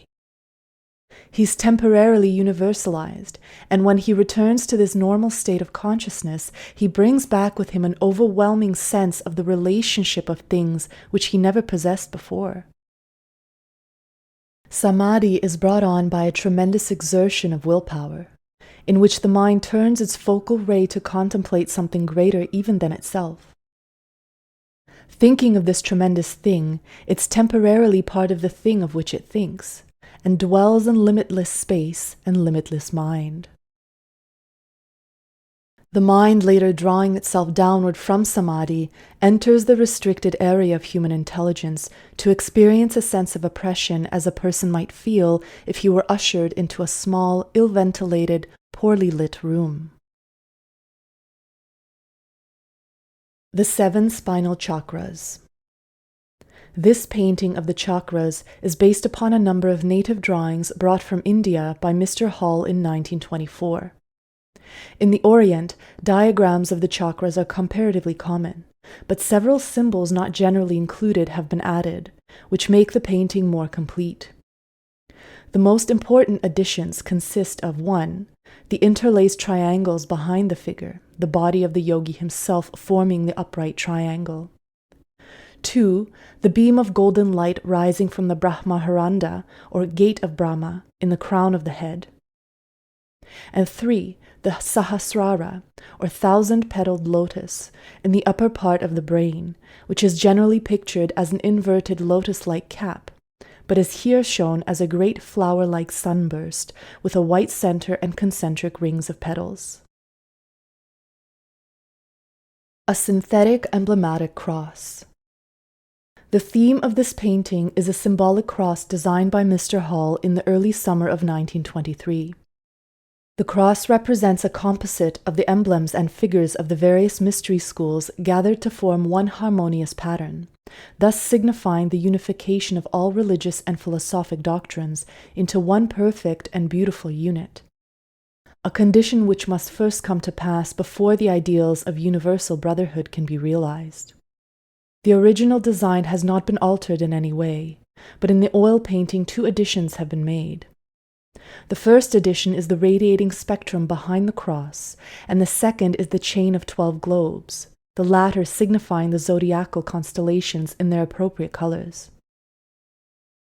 He's temporarily universalized, and when he returns to this normal state of consciousness, he brings back with him an overwhelming sense of the relationship of things which he never possessed before. Samadhi is brought on by a tremendous exertion of willpower, in which the mind turns its focal ray to contemplate something greater even than itself. Thinking of this tremendous thing, it's temporarily part of the thing of which it thinks, and dwells in limitless space and limitless mind. The mind, later drawing itself downward from samadhi, enters the restricted area of human intelligence to experience a sense of oppression as a person might feel if he were ushered into a small, ill-ventilated, poorly lit room. The 7 spinal chakras. This painting of the chakras is based upon a number of native drawings brought from India by Mr. Hall in 1924. In the Orient, diagrams of the chakras are comparatively common, but several symbols not generally included have been added, which make the painting more complete. The most important additions consist of 1. The interlaced triangles behind the figure, the body of the yogi himself forming the upright triangle. 2. The beam of golden light rising from the Brahma-haranda, or gate of Brahma, in the crown of the head. And 3. The Sahasrara, or 1,000-petaled lotus, in the upper part of the brain, which is generally pictured as an inverted lotus-like cap, but is here shown as a great flower-like sunburst with a white center and concentric rings of petals. A synthetic emblematic cross. The theme of this painting is a symbolic cross designed by Mr. Hall in the early summer of 1923. The cross represents a composite of the emblems and figures of the various mystery schools gathered to form one harmonious pattern, thus signifying the unification of all religious and philosophic doctrines into one perfect and beautiful unit, a condition which must first come to pass before the ideals of universal brotherhood can be realized. The original design has not been altered in any way, but in the oil painting 2 additions have been made. The first addition is the radiating spectrum behind the cross, and the second is the chain of 12 globes, the latter signifying the zodiacal constellations in their appropriate colors.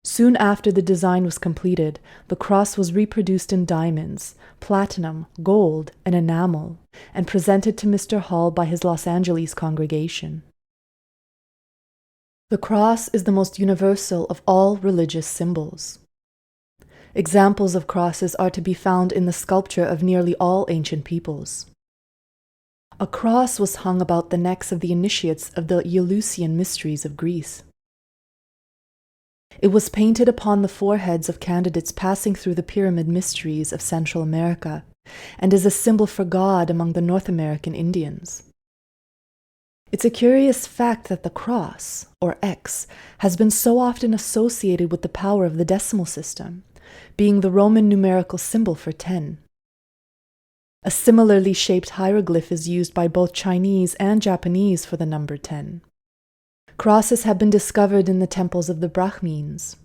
Soon after the design was completed, the cross was reproduced in diamonds, platinum, gold, and enamel, and presented to Mr. Hall by his Los Angeles congregation. The cross is the most universal of all religious symbols. Examples of crosses are to be found in the sculpture of nearly all ancient peoples. A cross was hung about the necks of the initiates of the Eleusinian mysteries of Greece. It was painted upon the foreheads of candidates passing through the pyramid mysteries of Central America, and is a symbol for God among the North American Indians. It's a curious fact that the cross, or X, has been so often associated with the power of the decimal system, being the Roman numerical symbol for 10. A similarly shaped hieroglyph is used by both Chinese and Japanese for the number 10. Crosses have been discovered in the temples of the Brahmins.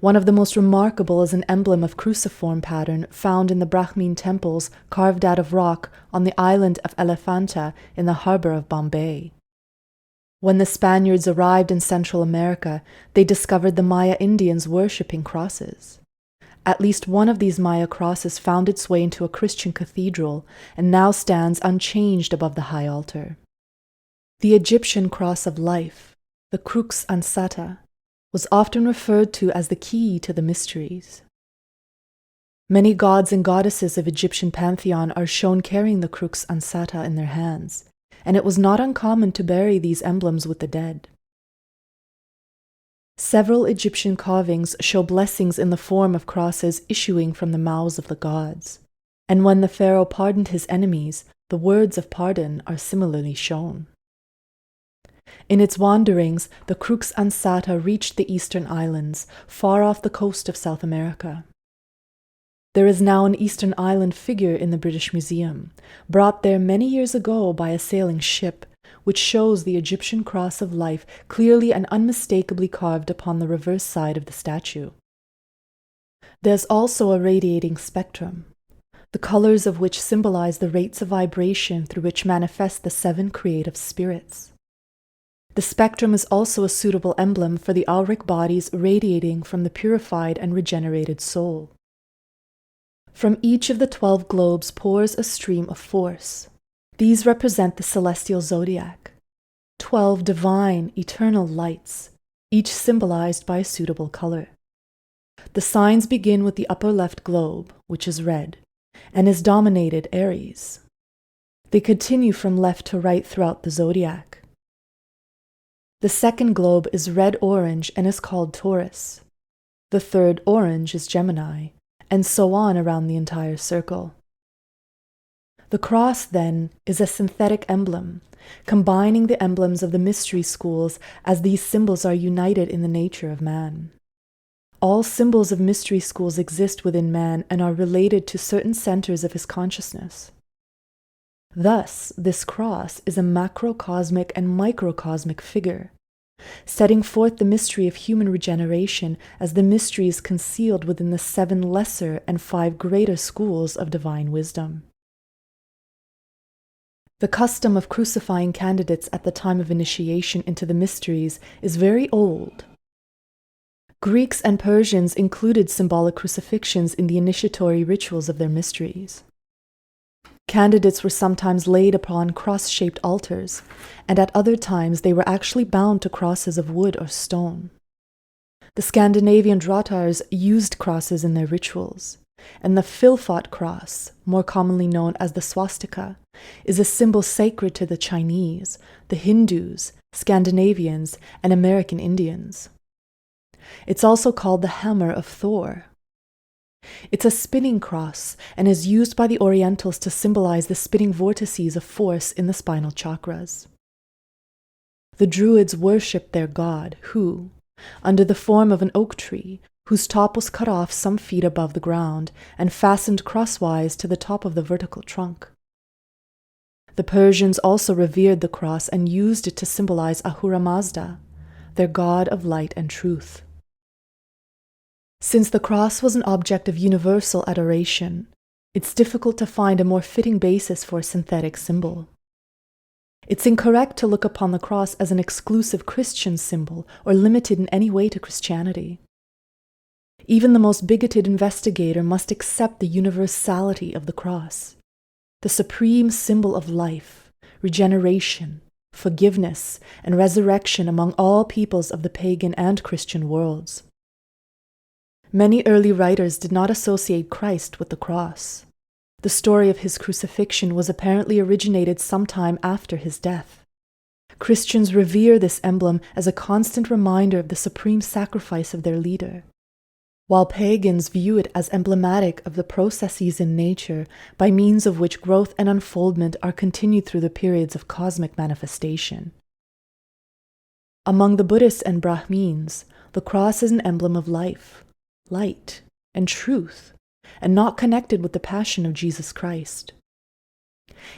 One of the most remarkable is an emblem of cruciform pattern found in the Brahmin temples carved out of rock on the island of Elephanta in the harbor of Bombay. When the Spaniards arrived in Central America, they discovered the Maya Indians worshipping crosses. At least one of these Maya crosses found its way into a Christian cathedral and now stands unchanged above the high altar. The Egyptian cross of life, the crux ansata, was often referred to as the key to the mysteries. Many gods and goddesses of Egyptian pantheon are shown carrying the crux ansata in their hands, and it was not uncommon to bury these emblems with the dead. Several Egyptian carvings show blessings in the form of crosses issuing from the mouths of the gods, and when the pharaoh pardoned his enemies, the words of pardon are similarly shown. In its wanderings, the crux ansata reached the eastern islands, far off the coast of South America. There is now an Eastern Island figure in the British Museum, brought there many years ago by a sailing ship, which shows the Egyptian cross of life clearly and unmistakably carved upon the reverse side of the statue. There's also a radiating spectrum, the colors of which symbolize the rates of vibration through which manifest the 7 creative spirits. The spectrum is also a suitable emblem for the auric bodies radiating from the purified and regenerated soul. From each of the 12 globes pours a stream of force. These represent the celestial zodiac, 12 divine, eternal lights, each symbolized by a suitable color. The signs begin with the upper left globe, which is red, and is dominated Aries. They continue from left to right throughout the zodiac. The second globe is red-orange and is called Taurus. The third, orange, is Gemini, and so on around the entire circle. The cross, then, is a synthetic emblem, combining the emblems of the mystery schools as these symbols are united in the nature of man. All symbols of mystery schools exist within man and are related to certain centers of his consciousness. Thus, this cross is a macrocosmic and microcosmic figure, setting forth the mystery of human regeneration as the mystery is concealed within the 7 lesser and 5 greater schools of divine wisdom. The custom of crucifying candidates at the time of initiation into the mysteries is very old. Greeks and Persians included symbolic crucifixions in the initiatory rituals of their mysteries. Candidates were sometimes laid upon cross-shaped altars, and at other times they were actually bound to crosses of wood or stone. The Scandinavian Drottars used crosses in their rituals, and the Philpot cross, more commonly known as the swastika, is a symbol sacred to the Chinese, the Hindus, Scandinavians, and American Indians. It's also called the hammer of Thor. It's a spinning cross and is used by the Orientals to symbolize the spinning vortices of force in the spinal chakras. The Druids worshipped their god, who, under the form of an oak tree, whose top was cut off some feet above the ground and fastened crosswise to the top of the vertical trunk. The Persians also revered the cross and used it to symbolize Ahura Mazda, their god of light and truth. Since the cross was an object of universal adoration, it's difficult to find a more fitting basis for a synthetic symbol. It's incorrect to look upon the cross as an exclusive Christian symbol or limited in any way to Christianity. Even the most bigoted investigator must accept the universality of the cross, the supreme symbol of life, regeneration, forgiveness, and resurrection among all peoples of the pagan and Christian worlds. Many early writers did not associate Christ with the cross. The story of his crucifixion was apparently originated sometime after his death. Christians revere this emblem as a constant reminder of the supreme sacrifice of their leader, while pagans view it as emblematic of the processes in nature by means of which growth and unfoldment are continued through the periods of cosmic manifestation. Among the Buddhists and Brahmins, the cross is an emblem of life, light, and truth, and not connected with the passion of Jesus Christ.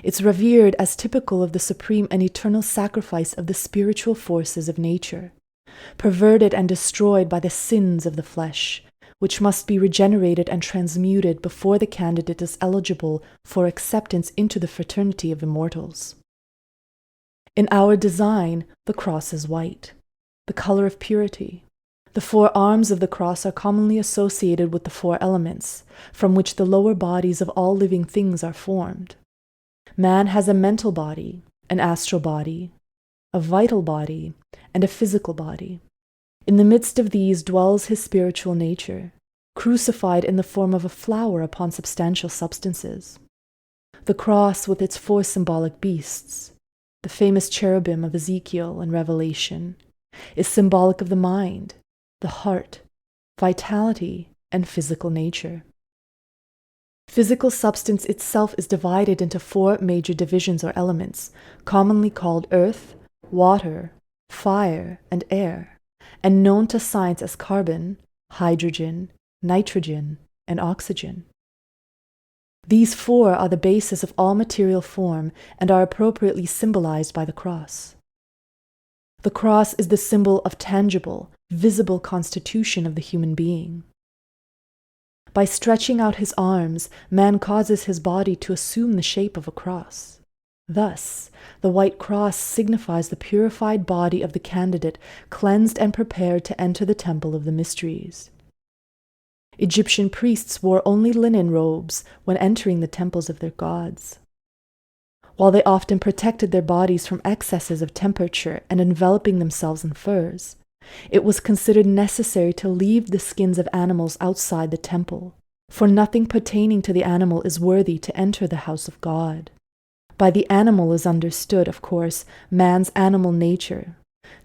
It's revered as typical of the supreme and eternal sacrifice of the spiritual forces of nature, perverted and destroyed by the sins of the flesh, which must be regenerated and transmuted before the candidate is eligible for acceptance into the fraternity of immortals. In our design, the cross is white, the color of purity. The 4 arms of the cross are commonly associated with the 4 elements, from which the lower bodies of all living things are formed. Man has a mental body, an astral body, a vital body, and a physical body. In the midst of these dwells his spiritual nature, crucified in the form of a flower upon substantial substances. The cross with its 4 symbolic beasts, the famous cherubim of Ezekiel and Revelation, is symbolic of the mind, the heart, vitality, and physical nature. Physical substance itself is divided into 4 major divisions or elements, commonly called earth, water, fire, and air, and known to science as carbon, hydrogen, nitrogen, and oxygen. These 4 are the basis of all material form and are appropriately symbolized by the cross. The cross is the symbol of tangible, visible constitution of the human being. By stretching out his arms, man causes his body to assume the shape of a cross. Thus, the white cross signifies the purified body of the candidate, cleansed and prepared to enter the temple of the mysteries. Egyptian priests wore only linen robes when entering the temples of their gods. While they often protected their bodies from excesses of temperature and enveloping themselves in furs, it was considered necessary to leave the skins of animals outside the temple, for nothing pertaining to the animal is worthy to enter the house of God. By the animal is understood, of course, man's animal nature,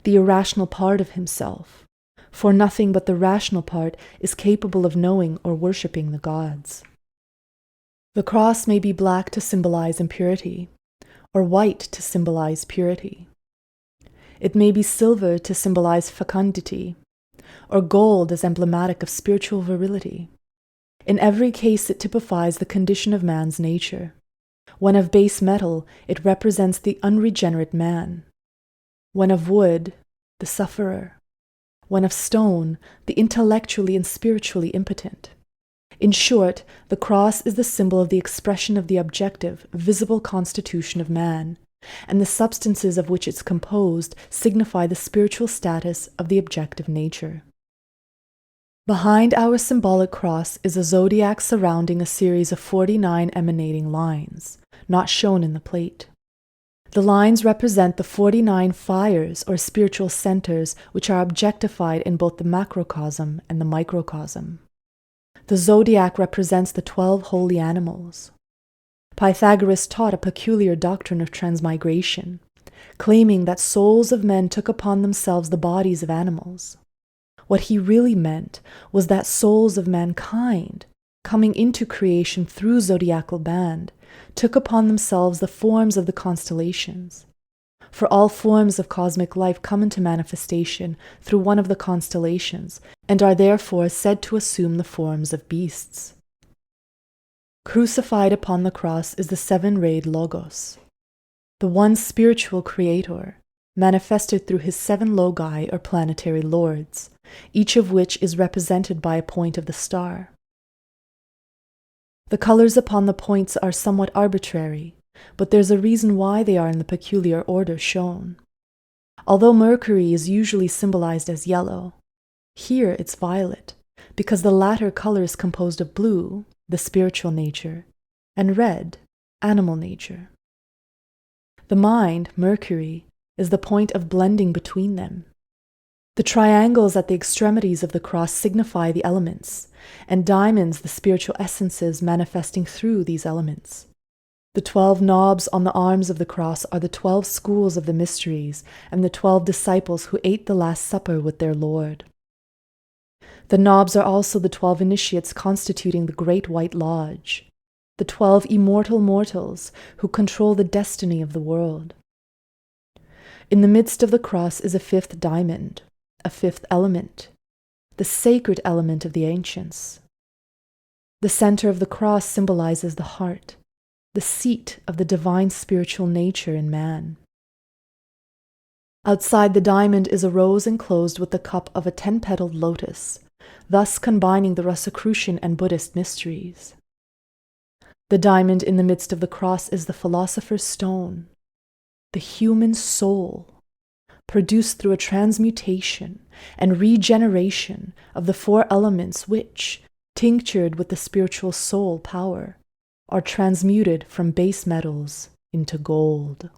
the irrational part of himself, for nothing but the rational part is capable of knowing or worshipping the gods. The cross may be black to symbolize impurity, or white to symbolize purity. It may be silver to symbolize fecundity, or gold as emblematic of spiritual virility. In every case, it typifies the condition of man's nature. When of base metal, it represents the unregenerate man. When of wood, the sufferer. When of stone, the intellectually and spiritually impotent. In short, the cross is the symbol of the expression of the objective, visible constitution of man, and the substances of which it's composed signify the spiritual status of the objective nature. Behind our symbolic cross is a zodiac surrounding a series of 49 emanating lines, not shown in the plate. The lines represent the 49 fires or spiritual centers which are objectified in both the macrocosm and the microcosm. The zodiac represents the 12 holy animals. Pythagoras taught a peculiar doctrine of transmigration, claiming that souls of men took upon themselves the bodies of animals. What he really meant was that souls of mankind, coming into creation through zodiacal band, took upon themselves the forms of the constellations. For all forms of cosmic life come into manifestation through one of the constellations, and are therefore said to assume the forms of beasts. Crucified upon the cross is the seven-rayed Logos, the one spiritual creator, manifested through his 7 logi or planetary lords, each of which is represented by a point of the star. The colors upon the points are somewhat arbitrary, but there's a reason why they are in the peculiar order shown. Although Mercury is usually symbolized as yellow, here it's violet, because the latter color is composed of blue, the spiritual nature, and red, animal nature. The mind, Mercury, is the point of blending between them. The triangles at the extremities of the cross signify the elements, and diamonds the spiritual essences manifesting through these elements. The 12 knobs on the arms of the cross are the 12 schools of the mysteries and the 12 disciples who ate the Last Supper with their Lord. The knobs are also the 12 initiates constituting the Great White Lodge, the 12 immortal mortals who control the destiny of the world. In the midst of the cross is a 5th diamond, a 5th element, the sacred element of the ancients. The center of the cross symbolizes the heart, the seat of the divine spiritual nature in man. Outside the diamond is a rose enclosed with the cup of a 10-petaled lotus, thus combining the Rosicrucian and Buddhist mysteries. The diamond in the midst of the cross is the philosopher's stone, the human soul, produced through a transmutation and regeneration of the 4 elements which, tinctured with the spiritual soul power, are transmuted from base metals into gold.